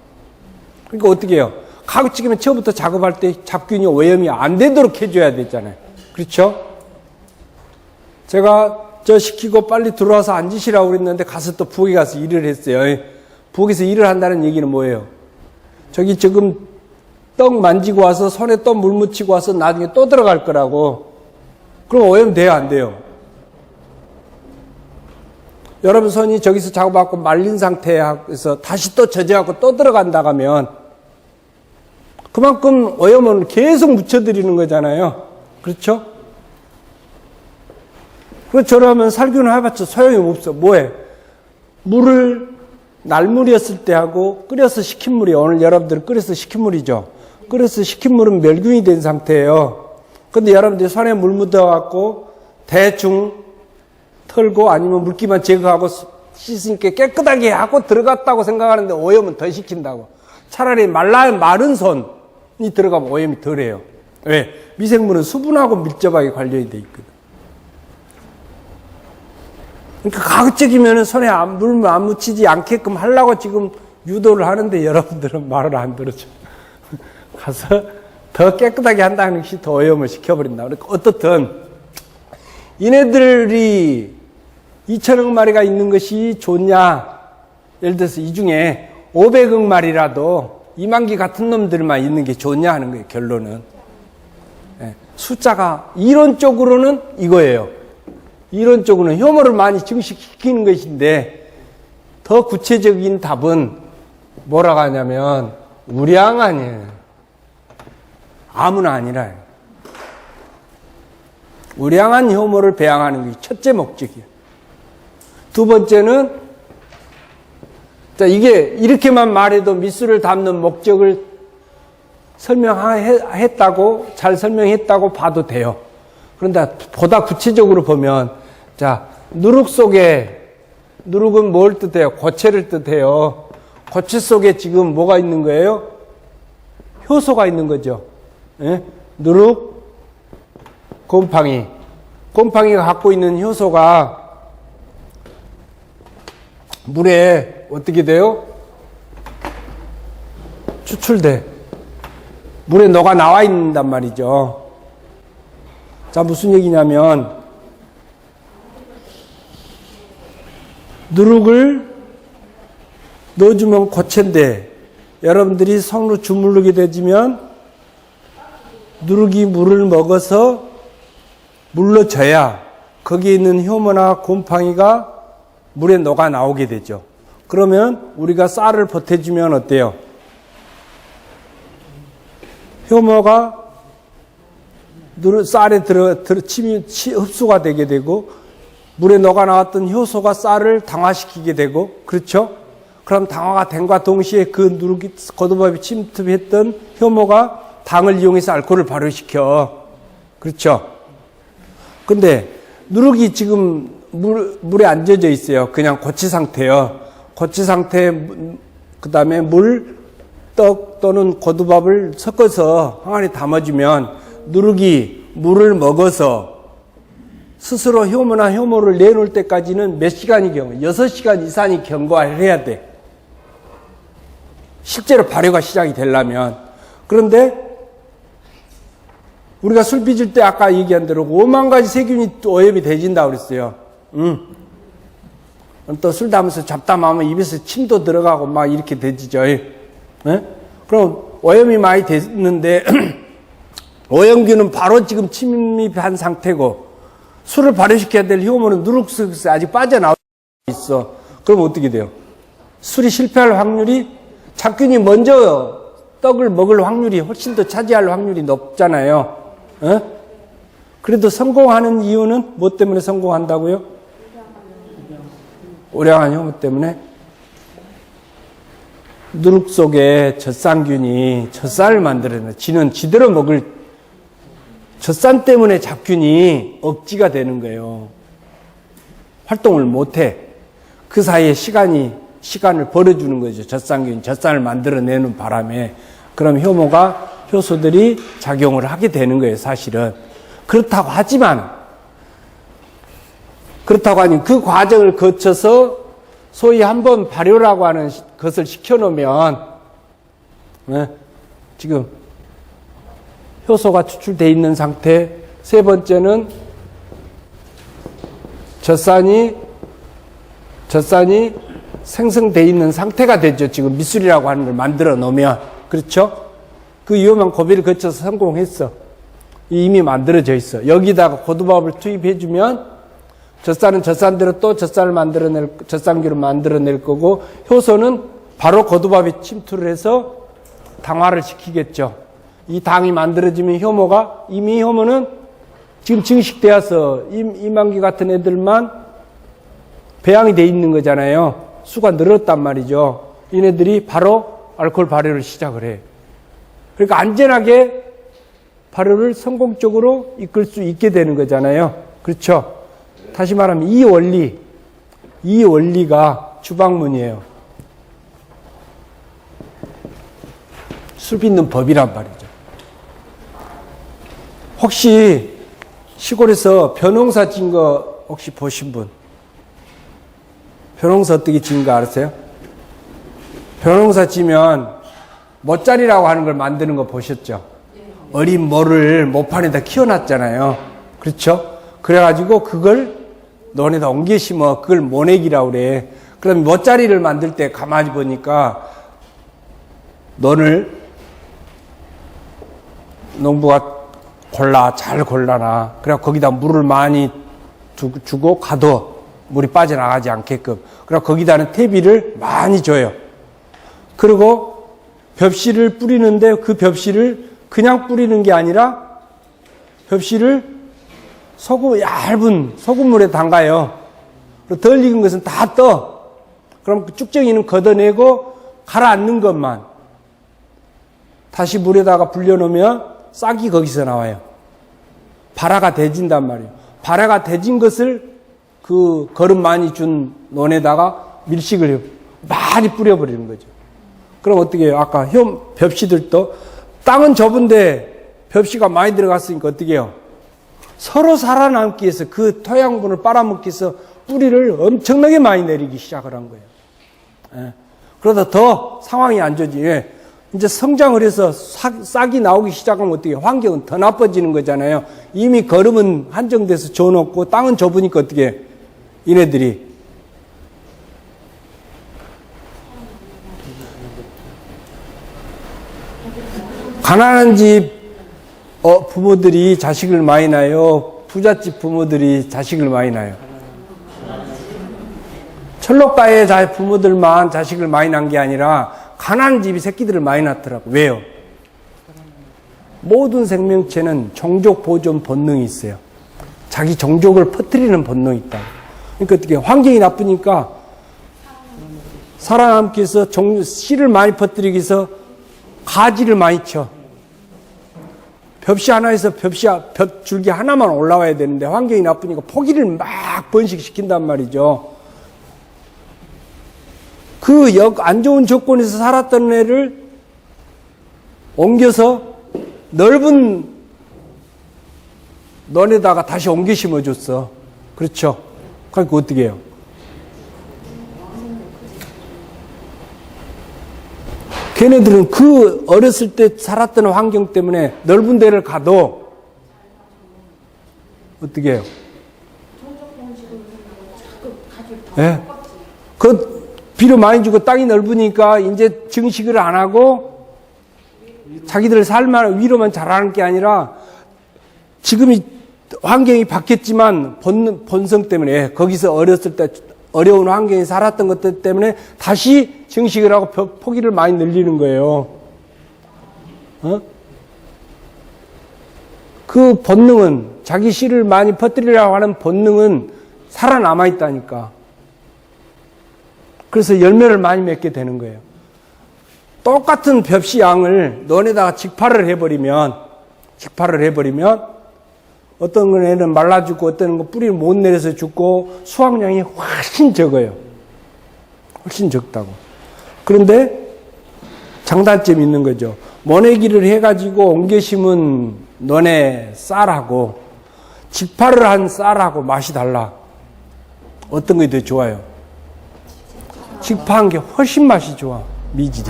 그러니까 어떻게 해요? 가급적이면 처음부터 작업할 때 잡균이 오염이 안 되도록 해줘야 되잖아요. 그렇죠? 제가 시키고 빨리 들어와서 앉으시라고 그랬는데 가서 또 부엌에 가서 일을 했어요. 부엌에서 일을 한다는 얘기는 뭐예요? 저기 지금 떡 만지고 와서 손에 또 물 묻히고 와서 나중에 또 들어갈 거라고. 그럼 오염 돼요, 안 돼요? 여러분 손이 저기서 작업하고 말린 상태에서 다시 또 젖어갖고 또 들어간다 하면 그만큼 오염은 계속 묻혀드리는 거잖아요. 그렇죠? 그처럼 살균을 해봤자 소용이 없어. 뭐해? 물을 날물이었을 때 하고 끓여서 식힌 물이 오늘 여러분들 끓여서 식힌 물이죠. 끓여서 식힌 물은 멸균이 된 상태예요. 근데 여러분들이 손에 물 묻어갖고 대충 털고 아니면 물기만 제거하고 씻으니까 깨끗하게 하고 들어갔다고 생각하는데 오염은 더 시킨다고. 차라리 마른 손이 들어가면 오염이 덜해요. 왜? 미생물은 수분하고 밀접하게 관련이 돼 있거든. 그러니까 가급적이면 손에 물 안 묻히지 않게끔 하려고 지금 유도를 하는데 여러분들은 말을 안 들어줘. 가서 더 깨끗하게 한다는 것이 더 오염을 시켜버린다. 그러니까 어떻든 이네들이 2천억 마리가 있는 것이 좋냐? 예를 들어서 이 중에 500억 마리라도 이만기 같은 놈들만 있는 게 좋냐 하는 거예요. 결론은. 숫자가 이론적으로는 이거예요. 이론적으로는 효모를 많이 증식시키는 것인데 더 구체적인 답은 뭐라고 하냐면 우량 아니에요. 아무나 아니라 우량한 효모를 배양하는 게 첫째 목적이에요. 두 번째는 자 이게 이렇게만 말해도 밑술을 담는 목적을 설명했다고 잘 설명했다고 봐도 돼요. 그런데 보다 구체적으로 보면 자 누룩 속에 누룩은 뭘 뜻해요? 고체를 뜻해요. 고체 속에 지금 뭐가 있는 거예요? 효소가 있는 거죠. 예? 누룩, 곰팡이가 갖고 있는 효소가 물에 어떻게 돼요? 추출돼. 물에 녹아 나와 있단 말이죠. 자, 무슨 얘기냐면 누룩을 넣어주면 고체인데 여러분들이 손으로 주물르게 되지면 누룩이 물을 먹어서 물러져야 거기에 있는 효모나 곰팡이가 물에 녹아 나오게 되죠. 그러면 우리가 쌀을 보태주면 어때요? 효모가 쌀에 흡수가 되게 되고 물에 녹아 나왔던 효소가 쌀을 당화시키게 되고 그렇죠? 그럼 당화가 된과 동시에 그 누룩이 거듭밥이 침투했던 효모가 당을 이용해서 알코올을 발효시켜. 그렇죠? 근데 누룩이 지금 물에 안 젖어 있어요. 그냥 고치 상태요. 고치 상태에 그 다음에 물, 떡 또는 고두밥을 섞어서 항아리에 담아주면 누룩이 물을 먹어서 스스로 효모를 내놓을 때까지는 몇 시간이 6시간 이상이 경과를 해야 돼. 실제로 발효가 시작이 되려면. 그런데 우리가 술 빚을 때 아까 얘기한 대로 5만 가지 세균이 또 오염이 되진다고 그랬어요. 또 술 담으면서 잡담하면 입에서 침도 들어가고 막 이렇게 되지죠. 그럼 오염이 많이 됐는데 오염균은 바로 지금 침입한 상태고 술을 발효시켜야 될 효모는 누룩 속에서 아직 빠져나오고 있어. 그럼 어떻게 돼요? 술이 실패할 확률이 잡균이 먼저 떡을 먹을 확률이 훨씬 더 차지할 확률이 높잖아요. 그래도 성공하는 이유는 뭐 때문에 성공한다고요? 우량한 효모 때문에. 누룩 속에 젖산균이 젖산을 만들어내. 지는 지대로 먹을 젖산 때문에 잡균이 억지가 되는 거예요. 활동을 못해. 그 사이에 시간을 벌어주는 거죠. 젖산균이 젖산을 만들어내는 바람에. 그럼 효소들이 작용을 하게 되는 거예요, 사실은. 그렇다고 하니 그 과정을 거쳐서 소위 한번 발효라고 하는 것을 시켜놓으면, 지금 효소가 추출되어 있는 상태. 세 번째는 젖산이 생성되어 있는 상태가 되죠. 지금 미술이라고 하는 걸 만들어 놓으면. 그렇죠? 그 위험한 고비를 거쳐서 성공했어. 이미 만들어져 있어. 여기다가 고두밥을 투입해주면 젖산은 젖산대로 또 젖산균을 만들어낼 거고, 효소는 바로 고두밥에 침투를 해서 당화를 시키겠죠. 이 당이 만들어지면 이미 효모는 지금 증식되어서 이만기 같은 애들만 배양이 돼 있는 거잖아요. 수가 늘었단 말이죠. 얘네들이 바로 알코올 발효를 시작을 해. 그러니까 안전하게 발효를 성공적으로 이끌 수 있게 되는 거잖아요. 그렇죠? 다시 말하면 이 원리가 주방문이에요. 술 빚는 법이란 말이죠. 혹시 시골에서 벼농사 진 거 혹시 보신 분? 벼농사 어떻게 지은 거 아세요? 벼농사 지면 모짜리라고 하는 걸 만드는 거 보셨죠? 어린 모를 모판에다 키워놨잖아요. 그렇죠? 그래가지고 그걸 논에다 옮겨 심어. 그걸 모내기라고 그래. 그럼 모짜리를 만들 때 가만히 보니까 논을 농부가 잘 골라놔. 그래 거기다 물을 많이 주고 가둬. 물이 빠져나가지 않게끔. 그래 거기다는 퇴비를 많이 줘요. 그리고 벽실을 뿌리는데 그 벽실을 그냥 뿌리는 게 아니라 벽실을 얇은 소금물에 담가요. 덜 익은 것은 다 떠. 그럼 그 쭉정이는 걷어내고 가라앉는 것만 다시 물에다가 불려놓으면 싹이 거기서 나와요. 발화가 돼진단 말이에요. 발화가 돼진 것을 그 거름 많이 준 논에다가 밀식을 많이 뿌려버리는 거죠. 그럼 어떻게 해요? 아까 벽시들도 땅은 좁은데 벽시가 많이 들어갔으니까 어떻게 해요? 서로 살아남기 위해서 그 토양분을 빨아먹기 위해서 뿌리를 엄청나게 많이 내리기 시작을 한 거예요. 그러다 더 상황이 안 좋지. 이제 성장을 해서 싹이 나오기 시작하면 어떻게 해요? 환경은 더 나빠지는 거잖아요. 이미 거름은 한정돼서 줘놓고 땅은 좁으니까 어떻게 해요? 이네들이 가난한 집 부모들이 자식을 많이 낳아요? 부잣집 부모들이 자식을 많이 낳아요? 철록가의 부모들만 자식을 많이 낳은 게 아니라 가난한 집이 새끼들을 많이 낳더라고. 왜요? 모든 생명체는 종족 보존 본능이 있어요. 자기 종족을 퍼뜨리는 본능이 있다. 그러니까 어떻게 환경이 나쁘니까 살아남기 위해서 씨를 많이 퍼뜨리기 위해서 가지를 많이 쳐. 벽시 하나에서 벽 줄기 하나만 올라와야 되는데 환경이 나쁘니까 포기를 막 번식시킨단 말이죠. 그 안 좋은 조건에서 살았던 애를 옮겨서 넓은 논에다가 다시 옮겨 심어줬어. 그렇죠? 그러니까 어떻게 해요? 걔네들은 그 어렸을 때 살았던 환경 때문에 넓은 데를 가도 어떻게 해요? 예. 그 비료 많이 주고 땅이 넓으니까 이제 증식을 안 하고 자기들 살만 위로만 자라는 게 아니라 지금이 환경이 바뀌었지만 본성 때문에 거기서 어렸을 때 어려운 환경에 살았던 것들 때문에 다시 증식을 하고 포기를 많이 늘리는 거예요. 그 본능은 자기 씨를 많이 퍼뜨리려고 하는 본능은 살아남아 있다니까. 그래서 열매를 많이 맺게 되는 거예요. 똑같은 벽시 양을 논에다가 직파를 해버리면 어떤 애는 말라 죽고 어떤 건 뿌리를 못 내려서 죽고 수확량이 훨씬 적어요. 훨씬 적다고. 그런데 장단점이 있는 거죠. 모내기를 해가지고 옮겨 심은 논의 쌀하고 직파를 한 쌀하고 맛이 달라. 어떤 게 더 좋아요? 직파한 게 훨씬 맛이 좋아. 미질이.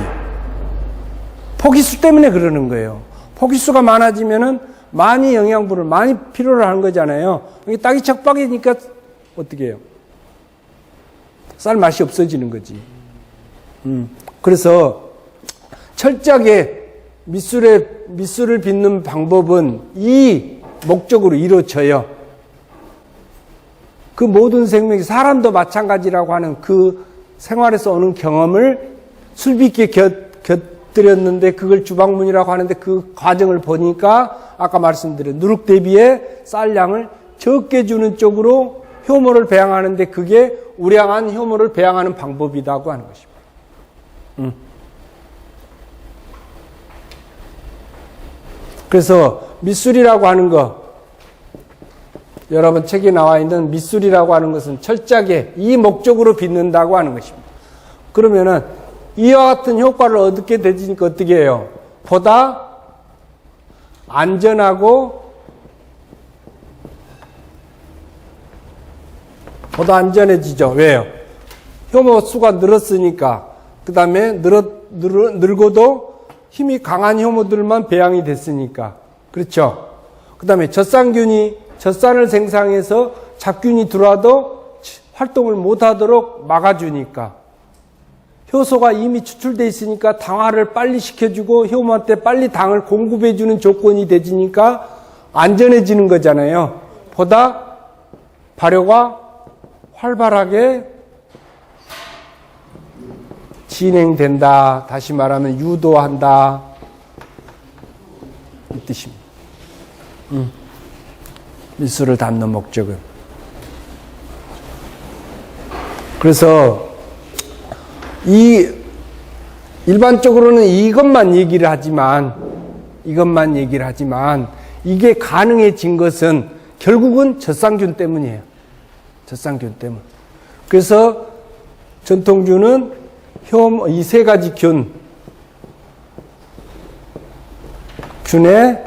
포기수 때문에 그러는 거예요. 포기수가 많아지면은 많이 영양분을 많이 필요로 하는 거잖아요. 이게 땅이 척박이니까 어떻게 해요? 쌀 맛이 없어지는 거지. 그래서 철저하게 밑술을 빚는 방법은 이 목적으로 이루어져요. 그 모든 생명이 사람도 마찬가지라고 하는 그 생활에서 오는 경험을 술빚게 곁들였는데 그걸 주방문이라고 하는데 그 과정을 보니까 아까 말씀드린 누룩 대비에 쌀량을 적게 주는 쪽으로 효모를 배양하는데 그게 우량한 효모를 배양하는 방법이라고 하는 것입니다. 그래서 밑술이라고 하는 거 여러분 책에 나와 있는 밑술이라고 하는 것은 철저하게 이 목적으로 빚는다고 하는 것입니다. 그러면은 이와 같은 효과를 얻게 되니까 어떻게 해요? 보다 안전해지죠. 왜요? 효모 수가 늘었으니까. 그 다음에 늘고도 힘이 강한 효모들만 배양이 됐으니까. 그렇죠? 그 다음에 젖산을 생성해서 잡균이 들어와도 활동을 못하도록 막아주니까. 효소가 이미 추출되어 있으니까 당화를 빨리 시켜주고 효모한테 빨리 당을 공급해주는 조건이 되지니까 안전해지는 거잖아요. 보다 발효가 활발하게 진행된다. 다시 말하면 유도한다. 이 뜻입니다. 밑술을 담는 목적은. 그래서 일반적으로는 이것만 얘기를 하지만 이게 가능해진 것은 결국은 젖산균 때문이에요. 젖산균 때문. 그래서 전통주는 이 세 가지 균의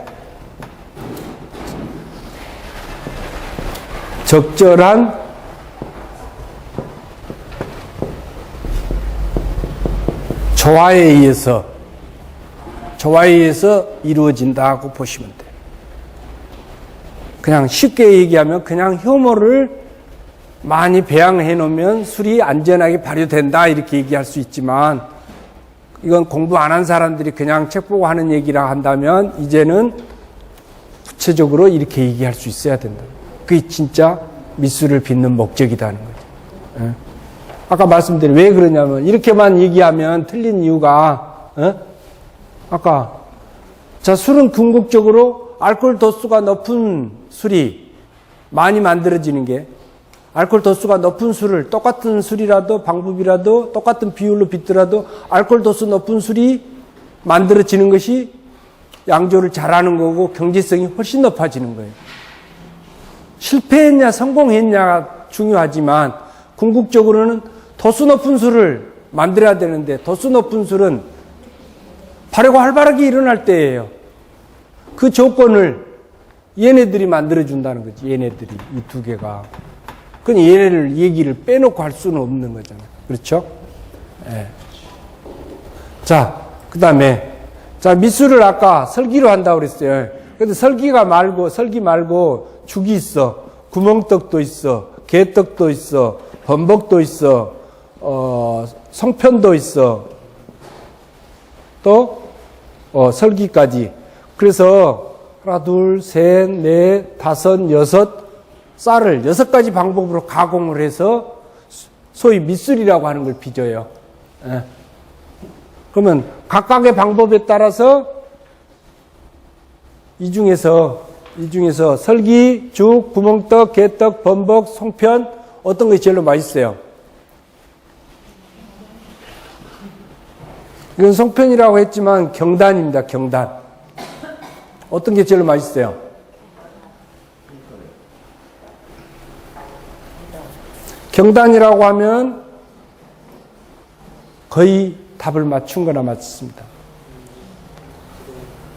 적절한 조화에 의해서 이루어진다고 보시면 돼요. 그냥 쉽게 얘기하면 그냥 효모를 많이 배양해 놓으면 술이 안전하게 발효된다 이렇게 얘기할 수 있지만 이건 공부 안 한 사람들이 그냥 책 보고 하는 얘기라 한다면 이제는 구체적으로 이렇게 얘기할 수 있어야 된다. 그게 진짜 밑술을 빚는 목적이라는 거죠. 아까 말씀드린 왜 그러냐면 이렇게만 얘기하면 틀린 이유가 술은 궁극적으로 알코올 도수가 높은 술이 많이 만들어지는 게 알코올 도수가 높은 술을 똑같은 술이라도 방법이라도 똑같은 비율로 빚더라도 알코올 도수 높은 술이 만들어지는 것이 양조를 잘하는 거고 경제성이 훨씬 높아지는 거예요. 실패했냐 성공했냐가 중요하지만 궁극적으로는 도수 높은 술을 만들어야 되는데 도수 높은 술은 발효가 활발하게 일어날 때예요. 그 조건을 얘네들이 만들어준다는 거지. 얘네들이 이 두 개가. 그건 얘네를 얘기를 빼놓고 할 수는 없는 거잖아요. 그렇죠? 예. 자, 그 다음에 자 밑술을 아까 설기로 한다고 그랬어요. 근데 설기 말고 죽이 있어. 구멍떡도 있어. 개떡도 있어. 범벅도 있어. 성편도 있어. 또 설기까지. 그래서 하나, 둘, 셋, 넷, 다섯, 여섯 쌀을 6가지 방법으로 가공을 해서 소위 밑술이라고 하는 걸 빚어요. 예. 그러면 각각의 방법에 따라서 이 중에서 설기, 죽, 구멍떡, 개떡, 범벅, 송편 어떤 것이 제일 맛있어요? 이건 송편이라고 했지만 경단입니다. 경단. 어떤 게 제일 맛있어요? 경단이라고 하면 거의 답을 맞춘 거나 맞습니다.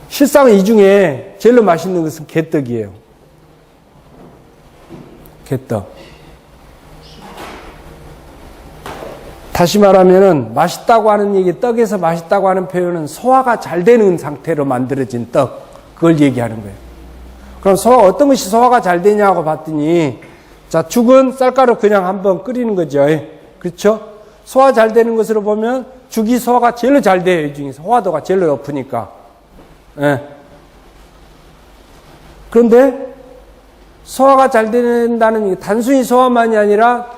실상 이 중에 제일 맛있는 것은 개떡이에요. 개떡. 다시 말하면은 맛있다고 하는 얘기, 떡에서 맛있다고 하는 표현은 소화가 잘 되는 상태로 만들어진 떡, 그걸 얘기하는 거예요. 그럼 어떤 것이 소화가 잘 되냐고 봤더니, 자, 죽은 쌀가루 그냥 한번 끓이는 거죠. 그렇죠? 소화 잘 되는 것으로 보면 죽이 소화가 제일 잘 돼요. 이 중에서 소화도가 제일 높으니까. 예. 그런데 소화가 잘 된다는 게 단순히 소화만이 아니라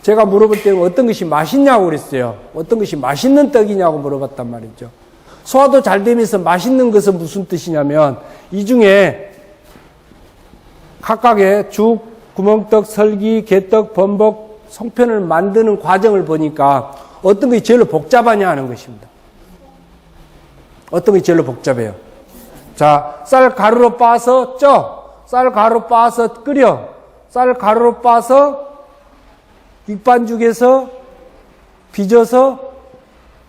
제가 물어볼 때는 어떤 것이 맛있냐고 그랬어요. 어떤 것이 맛있는 떡이냐고 물어봤단 말이죠. 소화도 잘 되면서 맛있는 것은 무슨 뜻이냐면 이 중에 각각의 죽, 구멍떡, 설기, 개떡, 범벅, 송편을 만드는 과정을 보니까 어떤 것이 제일 복잡하냐 하는 것입니다. 어떤 것이 제일 복잡해요? 자, 쌀 가루로 빻아서 쪄. 쌀 가루로 빻아서 끓여. 쌀 가루로 빻아서 육반죽에서 빚어서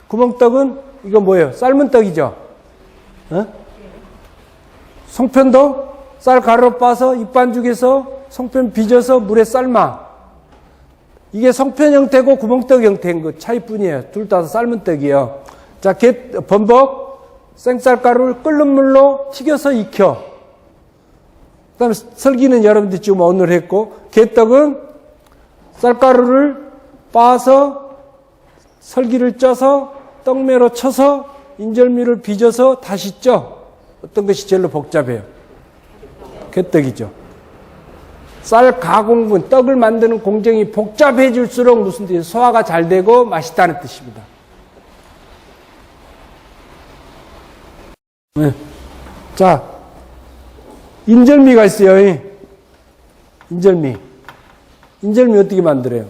구멍떡은 이거 뭐예요? 삶은 떡이죠. 어? 송편도 쌀 가루로 빻아서 육반죽에서 송편 빚어서 물에 삶아. 이게 송편 형태고 구멍떡 형태인 것 차이뿐이에요. 둘 다 삶은 떡이에요. 자, 범벅 생쌀가루를 끓는 물로 튀겨서 익혀. 그 다음에 설기는 여러분들 지금 오늘 했고, 개떡은 쌀가루를 빻아서 설기를 쪄서 떡매로 쳐서 인절미를 빚어서 다시 쪄. 어떤 것이 제일 복잡해요? 개떡이죠. 쌀 가공분, 떡을 만드는 공정이 복잡해질수록 무슨 뜻이에요? 소화가 잘 되고 맛있다는 뜻입니다. 네. 자, 인절미가 있어요. 인절미. 인절미 어떻게 만들어요?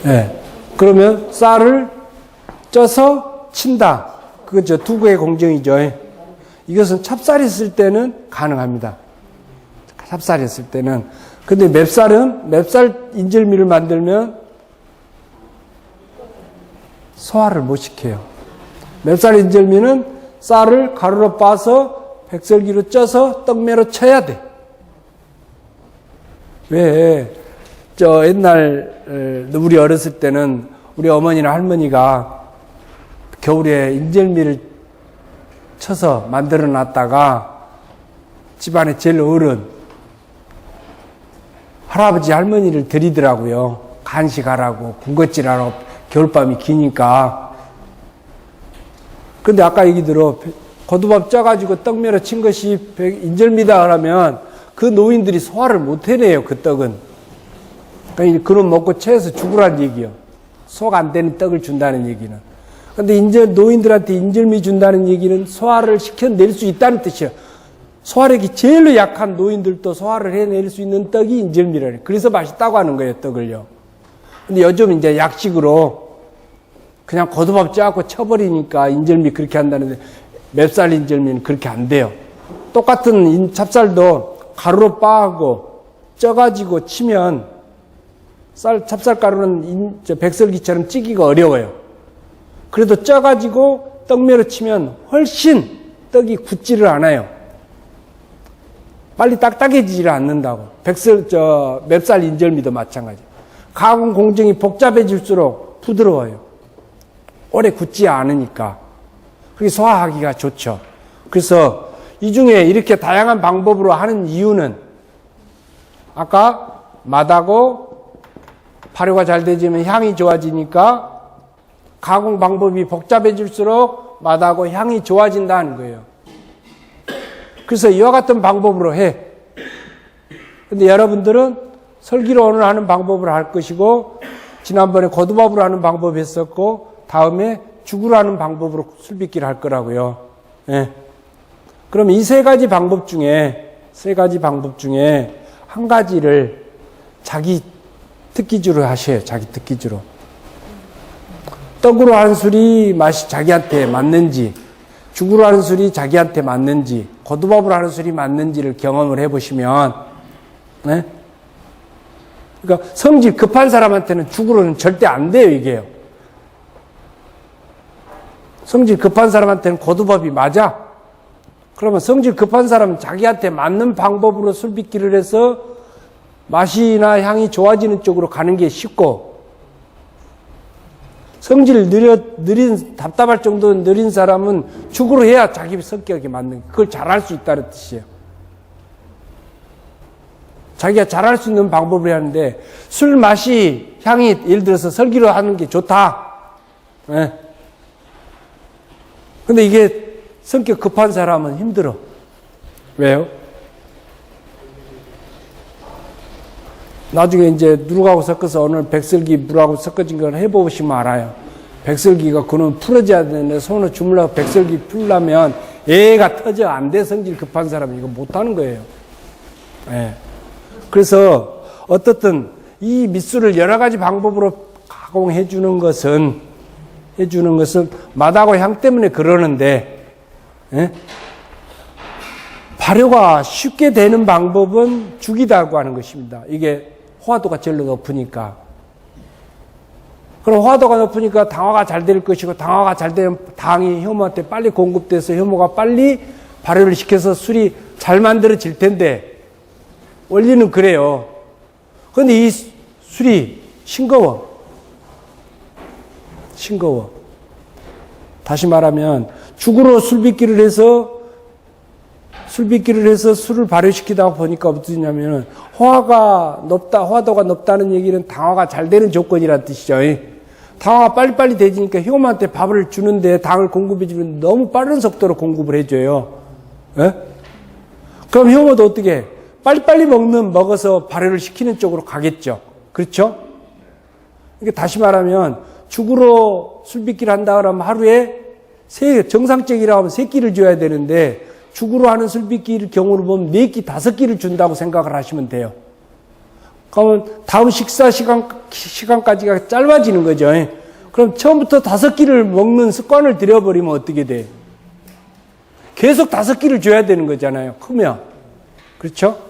네. 그러면 쌀을 쪄서 친다. 그건 두 개의 공정이죠. 이것은 찹쌀이 있을 때는 가능합니다. 찹쌀이 있을 때는. 근데 맵쌀 인절미를 만들면 소화를 못 시켜요. 맵쌀 인절미는 쌀을 가루로 빻아서 백설기로 쪄서 떡매로 쳐야 돼. 왜? 옛날 우리 어렸을 때는 우리 어머니나 할머니가 겨울에 인절미를 쳐서 만들어 놨다가 집안에 제일 어른 할아버지 할머니를 드리더라고요. 간식하라고, 군것질하라고, 겨울밤이 기니까. 근데 아까 얘기 들어, 고두밥 쪄가지고 떡매로 친 것이 인절미다 하면 그 노인들이 소화를 못 해내요, 그 떡은. 그러니까 그럼 먹고 체해서 죽으라는 얘기요. 소화가 안 되는 떡을 준다는 얘기는. 근데 노인들한테 인절미 준다는 얘기는 소화를 시켜낼 수 있다는 뜻이에요. 소화력이 제일 약한 노인들도 소화를 해낼 수 있는 떡이 인절미라는. 그래서 맛있다고 하는 거예요, 떡을요. 근데 요즘 이제 약식으로 그냥 고두밥 짜고 쳐버리니까 인절미 그렇게 한다는데 맵쌀 인절미는 그렇게 안 돼요. 똑같은 찹쌀도 가루로 빻고 쪄가지고 치면 찹쌀가루는 백설기처럼 찌기가 어려워요. 그래도 쪄가지고 떡매로 치면 훨씬 떡이 굳지를 않아요. 빨리 딱딱해지지를 않는다고. 맵쌀 인절미도 마찬가지. 가공 공정이 복잡해질수록 부드러워요. 오래 굳지 않으니까. 그게 소화하기가 좋죠. 그래서 이 중에 이렇게 다양한 방법으로 하는 이유는 아까 맛하고 발효가 잘 되지면 향이 좋아지니까 가공 방법이 복잡해질수록 맛하고 향이 좋아진다는 거예요. 그래서 이와 같은 방법으로 해. 근데 여러분들은 설기로 오늘 하는 방법으로 할 것이고 지난번에 고두밥으로 하는 방법이 했었고 다음에 죽으로 하는 방법으로 술빚기를 할 거라고요. 예. 그럼 이 세 가지 방법 중에 한 가지를 자기 특기주로 하셔요. 자기 특기주로. 떡으로 하는 술이 맛이 자기한테 맞는지, 죽으로 하는 술이 자기한테 맞는지, 고두밥으로 하는 술이 맞는지를 경험을 해보시면, 네? 그러니까 성질 급한 사람한테는 죽으로는 절대 안 돼요, 이게요. 성질 급한 사람한테는 고두밥이 맞아. 그러면 성질 급한 사람은 자기한테 맞는 방법으로 술빚기를 해서 맛이나 향이 좋아지는 쪽으로 가는 게 쉽고, 성질 느린, 답답할 정도로 느린 사람은 죽으로 해야 자기 성격에 맞는, 그걸 잘할 수 있다는 뜻이에요. 자기가 잘할 수 있는 방법을 하는데, 술 맛이, 향이, 예를 들어서 설기로 하는 게 좋다. 네. 근데 이게 성격 급한 사람은 힘들어. 왜요? 나중에 이제 누룩하고 섞어서 오늘 백설기 물하고 섞어진 걸 해보시면 알아요. 백설기가 그놈 풀어져야 되는데 손을 주물러서 백설기 풀려면 애가 터져. 안 돼. 성질 급한 사람은 이거 못하는 거예요. 예. 그래서 어떻든 이 밑술을 여러 가지 방법으로 가공해 주는 것은 맛하고 향 때문에 그러는데, 예? 발효가 쉽게 되는 방법은 죽이다고 하는 것입니다. 이게 호화도가 제일 높으니까. 그럼 호화도가 높으니까 당화가 잘 될 것이고, 당화가 잘 되면 당이 효모한테 빨리 공급돼서 효모가 빨리 발효를 시켜서 술이 잘 만들어질 텐데, 원리는 그래요. 그런데 이 술이 싱거워. 다시 말하면 죽으로 술빚기를 해서 술을 발효시키다 보니까 어떠냐면 호화도가 높다는 얘기는 당화가 잘 되는 조건이라는 뜻이죠. 당화가 빨리빨리 되지니까 효모한테 밥을 주는데 당을 공급해주면 너무 빠른 속도로 공급을 해줘요. 예? 그럼 효모도 어떻게 해? 빨리빨리 먹어서 발효를 시키는 쪽으로 가겠죠. 그렇죠? 그러니까 다시 말하면 죽으로 술빚기를 한다 그러면 하루에 정상적이라고 하면 3끼를 줘야 되는데 죽으로 하는 술빚기를 경우로 보면 4끼, 5끼를 준다고 생각을 하시면 돼요. 그러면 다음 식사 시간까지가 짧아지는 거죠. 그럼 처음부터 5끼를 먹는 습관을 들여버리면 어떻게 돼? 계속 5끼를 줘야 되는 거잖아요. 크면. 그렇죠?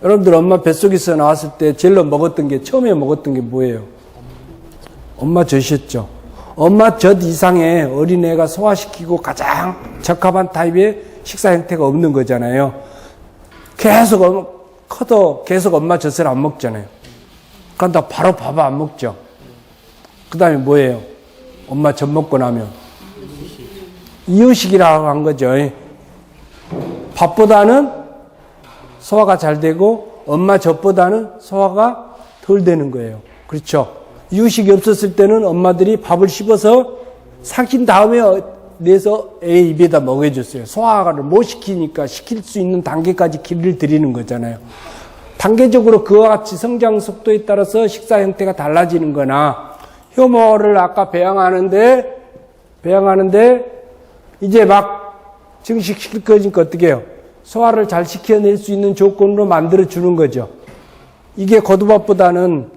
여러분들 엄마 뱃속에서 나왔을 때 제일 처음에 먹었던 게 뭐예요? 엄마 젖이었죠. 엄마 젖 이상의 어린애가 소화시키고 가장 적합한 타입의 식사 형태가 없는 거잖아요. 커도 계속 엄마 젖을 안 먹잖아요. 그런다 바로 밥 안 먹죠. 그 다음에 뭐예요? 엄마 젖 먹고 나면 이유식이라고 한 거죠. 밥보다는 소화가 잘 되고 엄마 젖보다는 소화가 덜 되는 거예요. 그렇죠? 이유식이 없었을 때는 엄마들이 밥을 씹어서 삭힌 다음에 내서 애 입에다 먹여줬어요. 소화를 못 시키니까 시킬 수 있는 단계까지 길을 들이는 거잖아요. 단계적으로 그와 같이 성장 속도에 따라서 식사 형태가 달라지는 거나 효모를 아까 배양하는데 이제 막 증식시킬 거니까 어떻게 해요? 소화를 잘 시켜낼 수 있는 조건으로 만들어주는 거죠. 이 고두밥보다는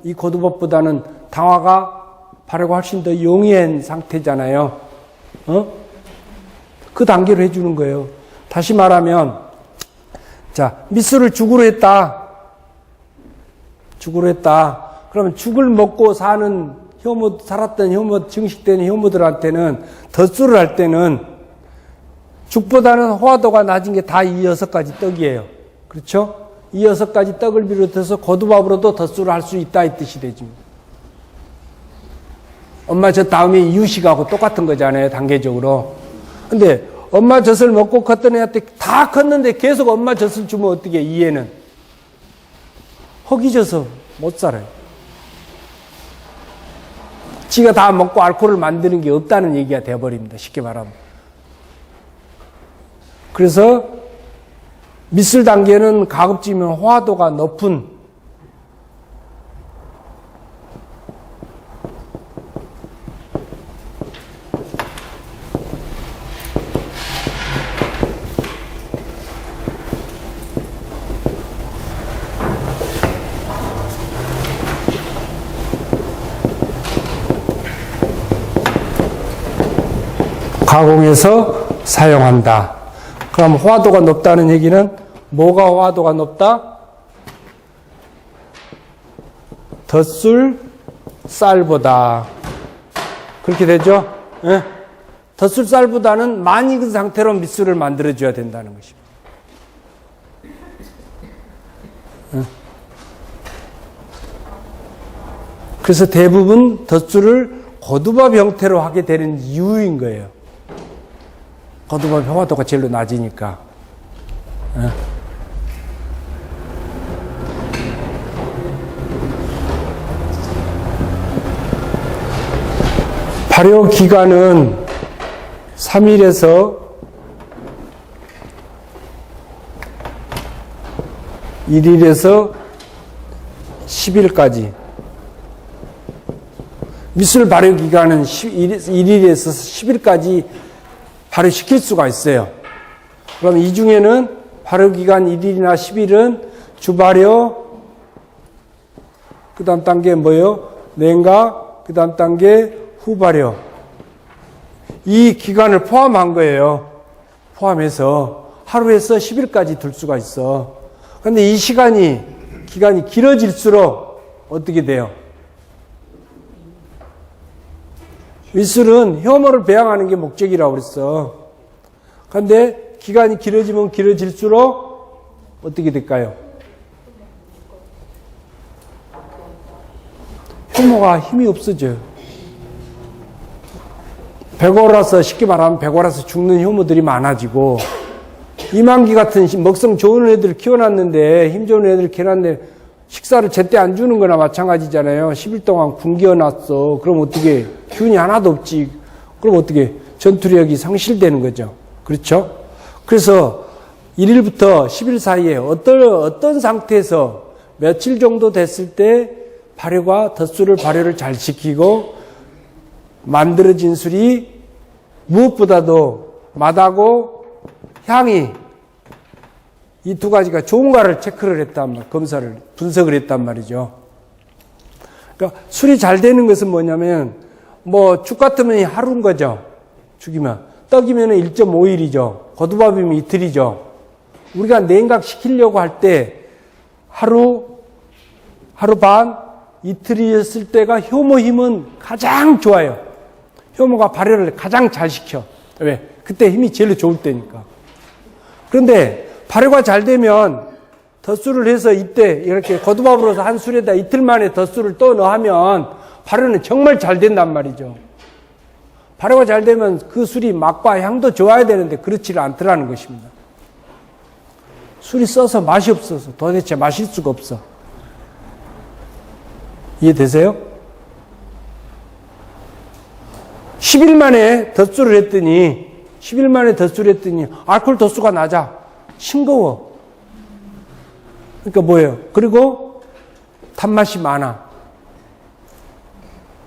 당화가 발효가 훨씬 더 용이한 상태잖아요. 그 단계로 해주는 거예요. 다시 말하면, 자, 밑술을 죽으로 했다. 죽으로 했다. 그러면 죽을 먹고 사는 살았던 효모, 증식된 효모들한테는 덧술을 할 때는 죽보다는 호화도가 낮은 게 다 이 6가지 떡이에요. 그렇죠? 이 6가지 떡을 비롯해서 고두밥으로도 덧술을 할 수 있다 이 뜻이 되죠. 엄마 젖 다음에 이유식하고 똑같은 거잖아요, 단계적으로. 근데 엄마 젖을 먹고 컸던 애한테 다 컸는데 계속 엄마 젖을 주면 어떻게 해, 이 애는? 허기져서 못 살아요. 지가 다 먹고 알코올을 만드는 게 없다는 얘기가 돼버립니다, 쉽게 말하면. 그래서 밑술 단계는 가급적이면 호화도가 높은 가공해서 사용한다. 그럼 호화도가 높다는 얘기는 뭐가 호화도가 높다? 덧술 쌀보다. 그렇게 되죠? 예? 덧술 쌀보다는 많이 익은 상태로 밑술을 만들어줘야 된다는 것입니다. 예? 그래서 대부분 덧술을 고두밥 형태로 하게 되는 이유인 거예요. 고두밥 호화도가 제일로 낮으니까. 발효 기간은 3일에서 1일에서 10일까지. 밑술 발효 기간은 1일에서 10일까지 발효시킬 수가 있어요. 그럼 이 중에는 발효 기간 1일이나 10일은 주발효, 그 다음 단계 뭐예요? 냉각, 그 다음 단계 후발효. 이 기간을 포함한 거예요. 포함해서 하루에서 10일까지 둘 수가 있어. 그런데 이 기간이 길어질수록 어떻게 돼요? 밑술은 효모를 배양하는 게 목적이라고 그랬어. 그런데 기간이 길어지면 길어질수록 어떻게 될까요? 효모가 힘이 없어져요. 백오라서, 쉽게 말하면 백오라서 죽는 효모들이 많아지고, 이만기 같은 먹성 좋은 애들 키워놨는데, 힘 좋은 애들 키워놨는데 식사를 제때 안 주는 거나 마찬가지잖아요. 10일 동안 굶겨놨어. 그럼 어떻게, 기운이 하나도 없지. 그럼 어떻게, 전투력이 상실되는 거죠. 그렇죠? 그래서 1일부터 10일 사이에 어떤 상태에서 며칠 정도 됐을 때 발효가, 덧술을 발효를 잘 시키고 만들어진 술이 무엇보다도 맛하고 향이 이 두 가지가 좋은가를 체크를 했단 말, 분석을 했단 말이죠. 그러니까 술이 잘 되는 것은 뭐냐면, 죽 같으면 하루인 거죠. 죽이면. 떡이면 1.5일이죠. 고두밥이면 이틀이죠. 우리가 냉각 시키려고 할 때 하루 반, 이틀이었을 때가 효모 힘은 가장 좋아요. 효모가 발효를 가장 잘 시켜. 왜? 그때 힘이 제일 좋을 때니까. 그런데 발효가 잘 되면 덧술을 해서 이때 이렇게 고두밥으로서 한 술에다 이틀 만에 덧술을 또 넣으면 발효는 정말 잘 된단 말이죠. 발효가 잘 되면 그 술이 맛과 향도 좋아야 되는데 그렇지를 않더라는 것입니다. 술이 써서 맛이 없어서 도대체 마실 수가 없어. 이해되세요? 10일 만에 덧술을 했더니 알코올 도수가 낮아. 싱거워. 그러니까 뭐예요? 그리고 단맛이 많아.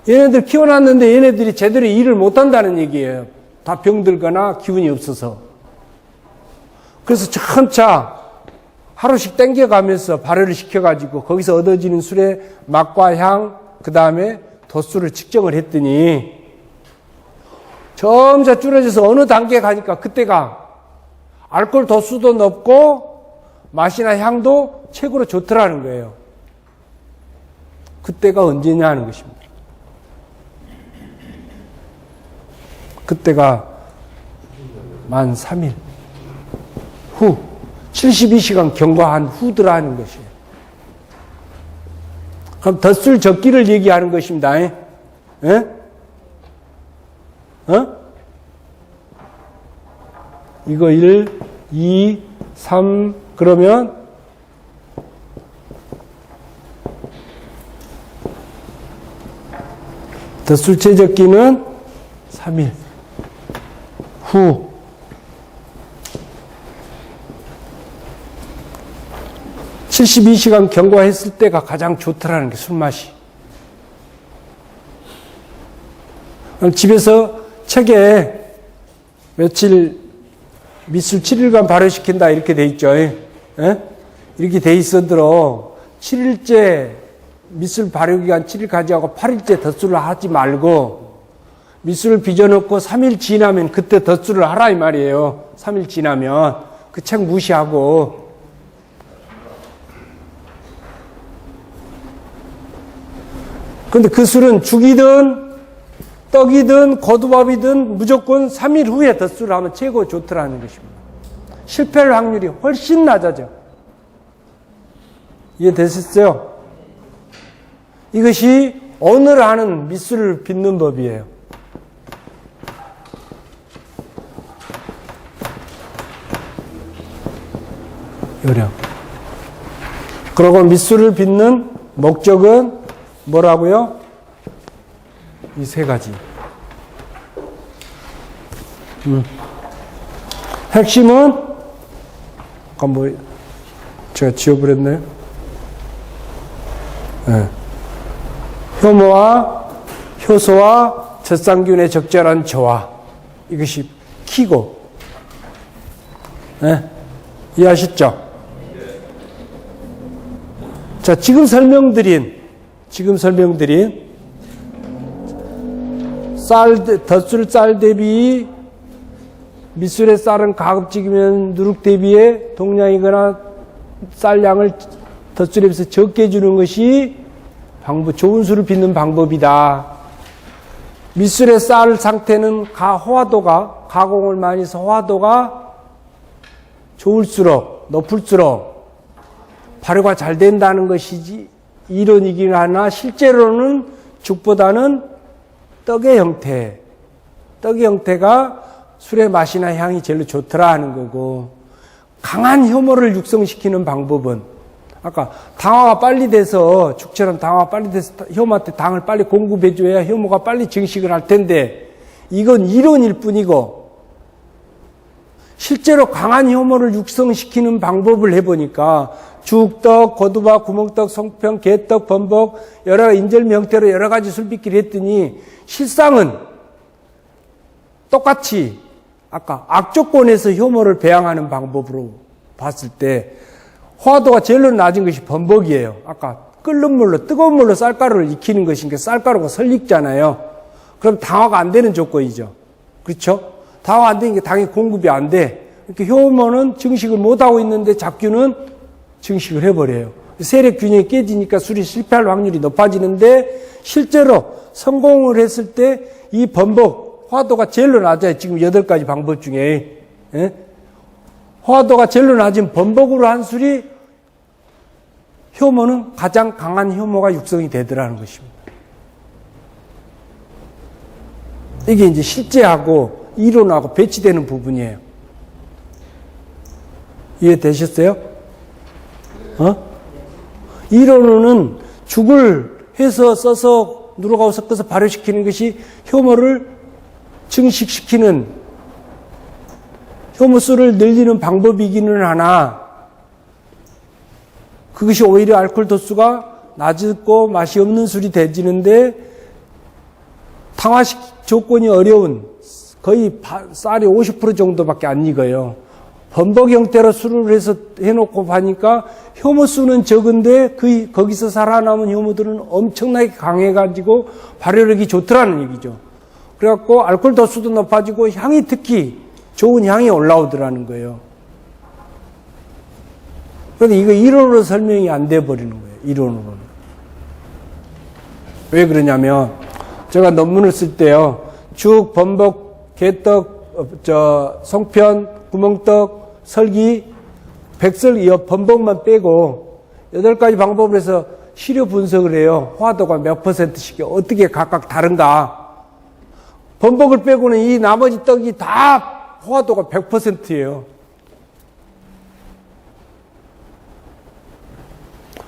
얘네들 키워놨는데 얘네들이 제대로 일을 못한다는 얘기예요. 다 병들거나 기운이 없어서. 그래서 점차 하루씩 땡겨가면서 발효를 시켜가지고 거기서 얻어지는 술의 맛과 향, 그 다음에 도수를 측정을 했더니 점차 줄어져서 어느 단계에 가니까 그때가 알코올 도수도 높고 맛이나 향도 최고로 좋더라는 거예요. 그때가 언제냐 하는 것입니다. 그때가 만 3일 후 72시간 경과한 후더라는 것이에요. 그럼 덧술 적기를 얘기하는 것입니다. 예? 이거 1, 2, 3 그러면 덧술 최적기는 3일 후 72시간 경과했을 때가 가장 좋더라는 게 술맛이. 집에서 책에 며칠 밑술 7일간 발효시킨다 이렇게 돼 있죠. 예? 이렇게 돼 있어도 7일째 밑술 발효기간 7일 가져가고 8일째 덧술을 하지 말고 밑술을 빚어넣고 3일 지나면 그때 덧술을 하라 이 말이에요. 3일 지나면 그 책 무시하고. 근데 그 술은 죽이든 떡이든 고두밥이든 무조건 3일 후에 덧술을 하면 최고 좋더라는 것입니다. 실패할 확률이 훨씬 낮아져. 이해되셨어요? 이것이 오늘 하는 밑술을 빚는 법이에요. 요령. 그리고 밑술을 빚는 목적은 뭐라고요? 이 세 가지. 핵심은, 제가 지워버렸나요? 네. 효모와 효소와 젖상균의 적절한 조화. 이것이 키고. 네. 이해하셨죠? 자, 지금 설명드린 덧술 쌀 대비 밑술의 쌀은 가급적이면 누룩 대비에 동량이거나 쌀량을 덧술에 비해서 적게 주는 것이 좋은 술을 빚는 방법이다. 밑술의 쌀 상태는 호화도가, 가공을 많이 해서 호화도가 좋을수록, 높을수록 발효가 잘 된다는 것이지 이론이긴 하나 실제로는 죽보다는 떡의 형태가 술의 맛이나 향이 제일 좋더라 하는 거고, 강한 효모를 육성시키는 방법은 아까 당화가 빨리 돼서 죽처럼 당화가 빨리 돼서 효모한테 당을 빨리 공급해줘야 효모가 빨리 증식을 할 텐데 이건 이론일 뿐이고, 실제로 강한 효모를 육성시키는 방법을 해보니까 죽떡, 고두밥, 구멍떡, 송편, 개떡, 범벅 여러 인절미 형태로 여러 가지 술빚기를 했더니 실상은 똑같이 아까 악조건에서 효모를 배양하는 방법으로 봤을 때 호화도가 제일 낮은 것이 범벅이에요. 아까 끓는 물로, 뜨거운 물로 쌀가루를 익히는 것이니까 쌀가루가 설익잖아요. 그럼 당화가 안 되는 조건이죠. 그렇죠? 당화가 안 되니까 당이 공급이 안 돼. 이렇게 효모는 증식을 못하고 있는데 잡균은 증식을 해버려요. 세력 균형이 깨지니까 술이 실패할 확률이 높아지는데 실제로 성공을 했을 때 이 범벅, 호화도가 제일 낮아요. 지금 8가지 방법 중에. 예? 호화도가 제일 낮은 범벅으로 한 술이 효모는 가장 강한 효모가 육성이 되더라는 것입니다. 이게 이제 실제하고 이론하고 배치되는 부분이에요. 이해되셨어요? 이론은 죽을 해서 써서 누룩하고 섞어서 발효시키는 것이 효모를 증식시키는 효모수를 늘리는 방법이기는 하나 그것이 오히려 알코올 도수가 낮고 맛이 없는 술이 되지는데 당화식 조건이 어려운 거의 쌀이 50% 정도밖에 안 익어요. 범벅 형태로 수를 해서 해놓고 하니까 효모수는 적은데 거기서 살아남은 효모들은 엄청나게 강해가지고 발효력이 좋더라는 얘기죠. 그래갖고 알코올 도수도 높아지고 향이 특히 좋은 향이 올라오더라는 거예요. 그런데 이거 이론으로 설명이 안 돼 버리는 거예요. 이론으로는. 왜 그러냐면 제가 논문을 쓸 때요. 죽, 범벅, 개떡, 송편, 구멍떡, 설기, 백설기, 범벅만 빼고 8가지 방법을 해서 시료 분석을 해요. 화도가 몇 %씩 어떻게 각각 다른가. 범벅을 빼고는 이 나머지 떡이 다 화도가 100%예요.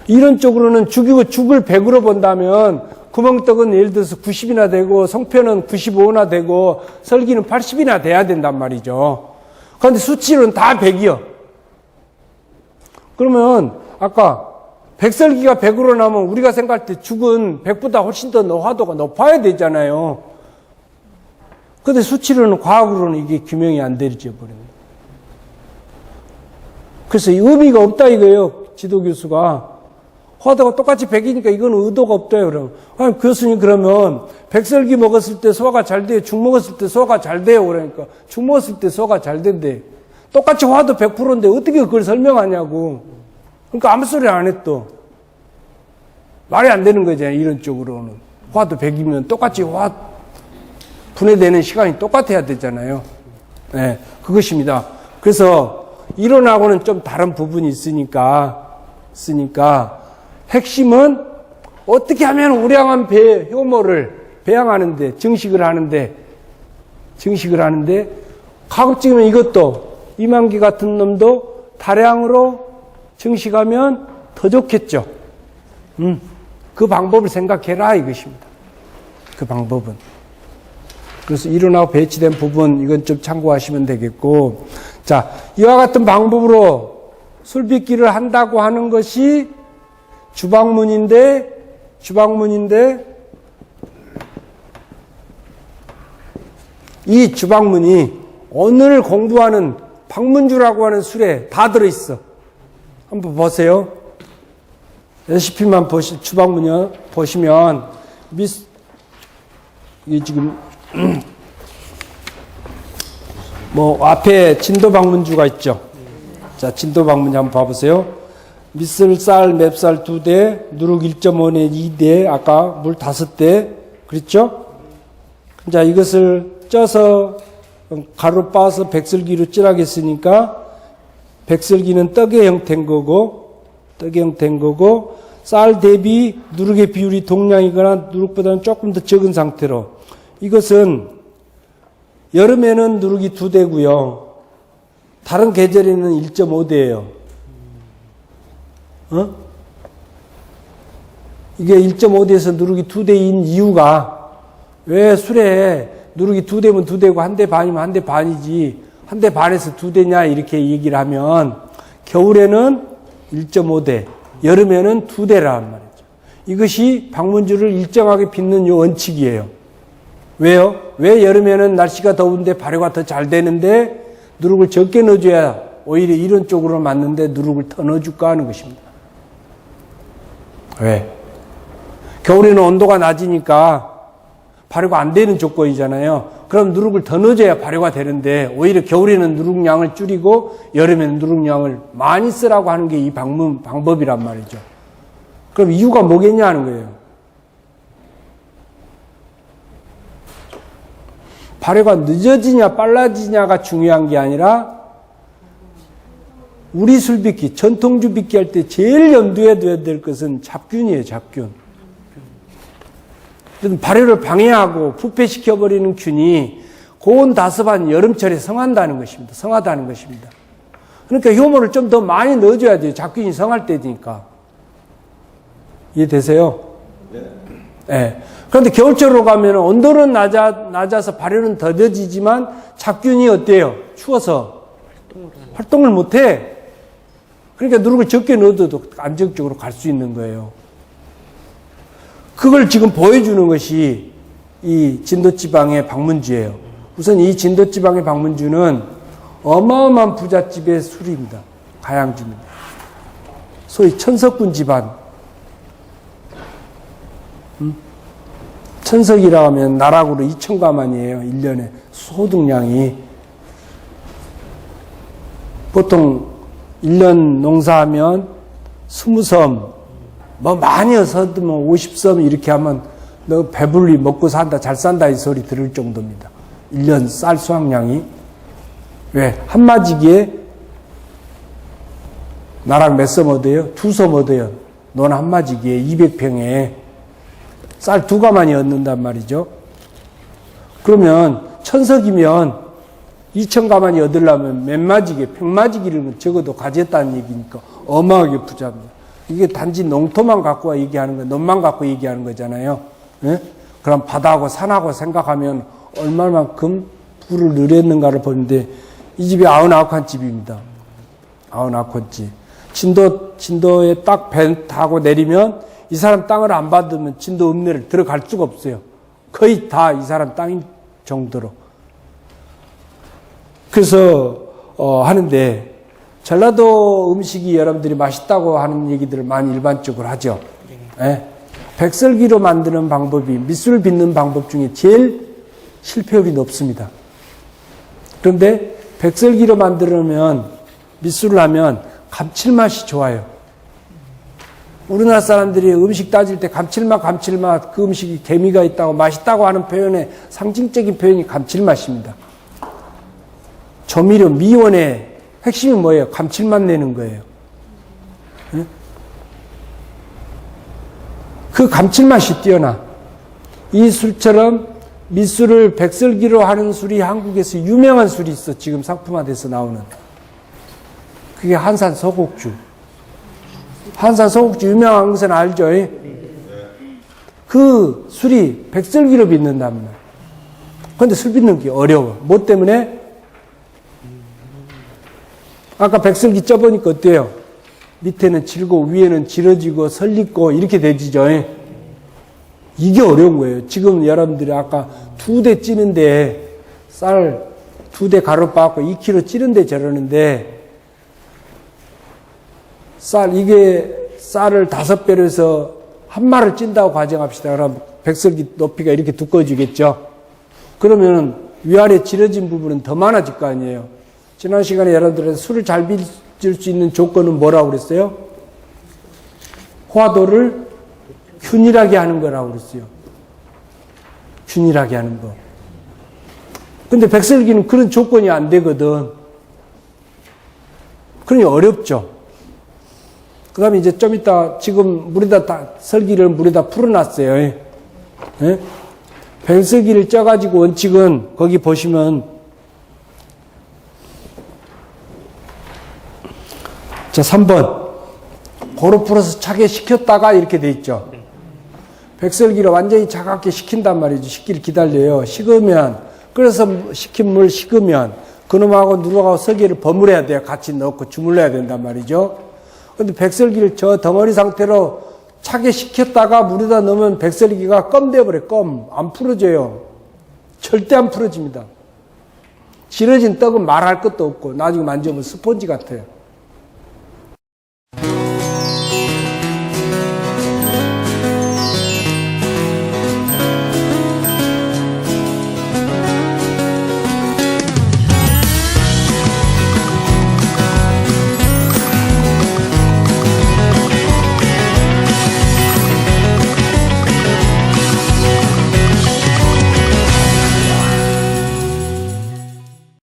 이론적으로는 죽을 100으로 본다면 구멍떡은 예를 들어서 90이나 되고 송편은 95나 되고 설기는 80이나 돼야 된단 말이죠. 그런데 수치로는 다 100이요. 그러면 아까 백설기가 100으로 나오면 우리가 생각할 때 죽은 100보다 훨씬 더 화도가 높아야 되잖아요. 그런데 수치로는 과학으로는 이게 규명이 안 되어져 버립니다. 그래서 의미가 없다 이거예요. 지도 교수가. 화도가 똑같이 100이니까 이건 의도가 없다요. 그러면 아니, 교수님 그러면 백설기 먹었을 때 소화가 잘 돼요. 죽 먹었을 때 소화가 잘 돼요. 그러니까 죽 먹었을 때 소화가 잘 된대. 똑같이 화도 100%인데 어떻게 그걸 설명하냐고. 그러니까 아무 소리 안 했어. 말이 안 되는 거잖아요. 이론적으로는. 화도 100이면 똑같이 분해되는 시간이 똑같아야 되잖아요. 네, 그것입니다. 그래서 이론하고는 좀 다른 부분이 있으니까 핵심은 어떻게 하면 우량한 효모를 배양하는데 증식을 하는데 가급적이면 이것도 이만기 같은 놈도 다량으로 증식하면 더 좋겠죠. 그 방법을 생각해라 이것입니다. 그 방법은. 그래서 이론하고 배치된 부분 이건 좀 참고하시면 되겠고, 자 이와 같은 방법으로 술 빚기를 한다고 하는 것이 주방문인데 이 주방문이 오늘 공부하는 방문주라고 하는 술에 다 들어있어. 한번 보세요. 레시피만 주방문이요. 보시면 이게 지금 앞에 진도 방문주가 있죠. 자, 진도 방문주 한번 봐보세요. 밑술, 쌀, 맵쌀 2대, 누룩 1.5에 2대, 아까 물 5대, 그랬죠? 자, 이것을 쪄서 가루 빻아서 백설기로 찌라겠으니까, 백설기는 떡의 형태인 거고, 쌀 대비 누룩의 비율이 동량이거나 누룩보다는 조금 더 적은 상태로, 이것은 여름에는 누룩이 2대고요. 다른 계절에는 1.5대예요. 이게 1.5대에서 누룩이 2대인 이유가 왜 술에 누룩이 2대면 2대고 1대 반이면 1대 반이지 1대 반에서 2대냐 이렇게 얘기를 하면 겨울에는 1.5대, 여름에는 2대란 말이죠. 이것이 방문주를 일정하게 빚는 요 원칙이에요. 왜요? 왜 여름에는 날씨가 더운데 발효가 더 잘 되는데 누룩을 적게 넣어줘야 오히려 이런 쪽으로 맞는데 누룩을 더 넣어줄까 하는 것입니다. 왜? 겨울에는 온도가 낮으니까 발효가 안 되는 조건이잖아요. 그럼 누룩을 더 넣어줘야 발효가 되는데 오히려 겨울에는 누룩량을 줄이고 여름에는 누룩량을 많이 쓰라고 하는 게 이 방법이란 말이죠. 그럼 이유가 뭐겠냐 하는 거예요. 발효가 늦어지냐 빨라지냐가 중요한 게 아니라 우리 술 빚기, 전통주 빚기 할 때 제일 염두에 둬야 될 것은 잡균이에요, 잡균. 발효를 방해하고 부패시켜버리는 균이 고온다습한 여름철에 성한다는 것입니다. 성하다는 것입니다. 그러니까 효모를 좀 더 많이 넣어줘야 돼요. 잡균이 성할 때니까. 이해되세요? 네. 그런데 겨울철로 가면 온도는 낮아서 발효는 더뎌지지만 잡균이 어때요? 추워서 활동을 못해. 그러니까 누룩을 적게 넣어도 안정적으로 갈 수 있는 거예요. 그걸 지금 보여주는 것이 이 진도지방의 방문주예요. 우선 이 진도지방의 방문주는 어마어마한 부잣집의 술입니다. 가양주입니다. 소위 천석군 집안. 천석이라고 하면 나락으로 2,000가만이에요. 1년에 소득량이. 보통 1년 농사하면 20섬, 뭐 많이 얻으면 50섬 이렇게 하면 너 배불리 먹고 산다, 잘 산다 이 소리 들을 정도입니다. 1년 쌀 수확량이. 왜? 한마지기에 나락 몇 섬 얻어요? 2섬 얻어요. 논 한마지기에 200평에 쌀 2가만이 얻는단 말이죠. 그러면 천석이면 2,000가만이 얻으려면 몇 마지기, 평마지기를 적어도 가졌다는 얘기니까 어마하게 부자입니다. 이게 단지 농토만 갖고 얘기하는 거, 논만 갖고 얘기하는 거잖아요. 예? 그럼 바다하고 산하고 생각하면 얼마만큼 부를 누렸는가를 보는데 이 집이 99칸 집입니다. 99칸 집. 진도에 딱 배 타고 내리면 이 사람 땅을 안 받으면 진도 읍내를 들어갈 수가 없어요. 거의 다 이 사람 땅인 정도로. 그래서 하는데 전라도 음식이 여러분들이 맛있다고 하는 얘기들을 많이 일반적으로 하죠. 예? 백설기로 만드는 방법이 밑술을 빚는 방법 중에 제일 실패율이 높습니다. 그런데 백설기로 만들면 밑술을 하면 감칠맛이 좋아요. 우리나라 사람들이 음식 따질 때 감칠맛 그 음식이 개미가 있다고 맛있다고 하는 표현의 상징적인 표현이 감칠맛입니다. 조미료 미원의 핵심이 뭐예요? 감칠맛 내는 거예요. 응? 그 감칠맛이 뛰어나. 이 술처럼 밑술을 백설기로 하는 술이 한국에서 유명한 술이 있어. 지금 상품화돼서 나오는. 그게 한산 소곡주. 한산 소곡주 유명한 것은 알죠? 그 술이 백설기로 빚는답니다. 그런데 술 빚는 게 어려워. 뭐 때문에? 아까 백설기 쪄보니까 어때요? 밑에는 질고 위에는 질어지고 설리고 이렇게 되지죠. 이게 어려운 거예요. 지금 여러분들이 아까 2대 찌는데 쌀 2대 가루 빻고 2kg 찌는데 저러는데 이게 쌀을 5배로 해서 한 마를 찐다고 가정합시다. 그럼 백설기 높이가 이렇게 두꺼워지겠죠. 그러면 위아래 질어진 부분은 더 많아질 거 아니에요. 지난 시간에 여러분들한테 술을 잘 빚을 수 있는 조건은 뭐라고 그랬어요? 화도를 균일하게 하는 거라고 그랬어요. 균일하게 하는 거. 근데 백설기는 그런 조건이 안 되거든. 그러니 어렵죠. 그 다음에 이제 좀 이따 지금 설기를 물에다 풀어놨어요. 예? 백설기를 쪄가지고 원칙은 거기 보시면 자, 3번. 고루 풀어서 차게 식혔다가 이렇게 돼 있죠. 백설기를 완전히 차갑게 식힌단 말이죠. 식기를 기다려요. 식으면, 끓여서 식힌 물 식으면 그놈하고 누룩하고 설기를 버무려야 돼요. 같이 넣고 주물러야 된단 말이죠. 근데 백설기를 저 덩어리 상태로 차게 식혔다가 물에다 넣으면 백설기가 껌 되어버려요. 껌. 안 풀어져요. 절대 안 풀어집니다. 질어진 떡은 말할 것도 없고 나중에 만져보면 스펀지 같아요.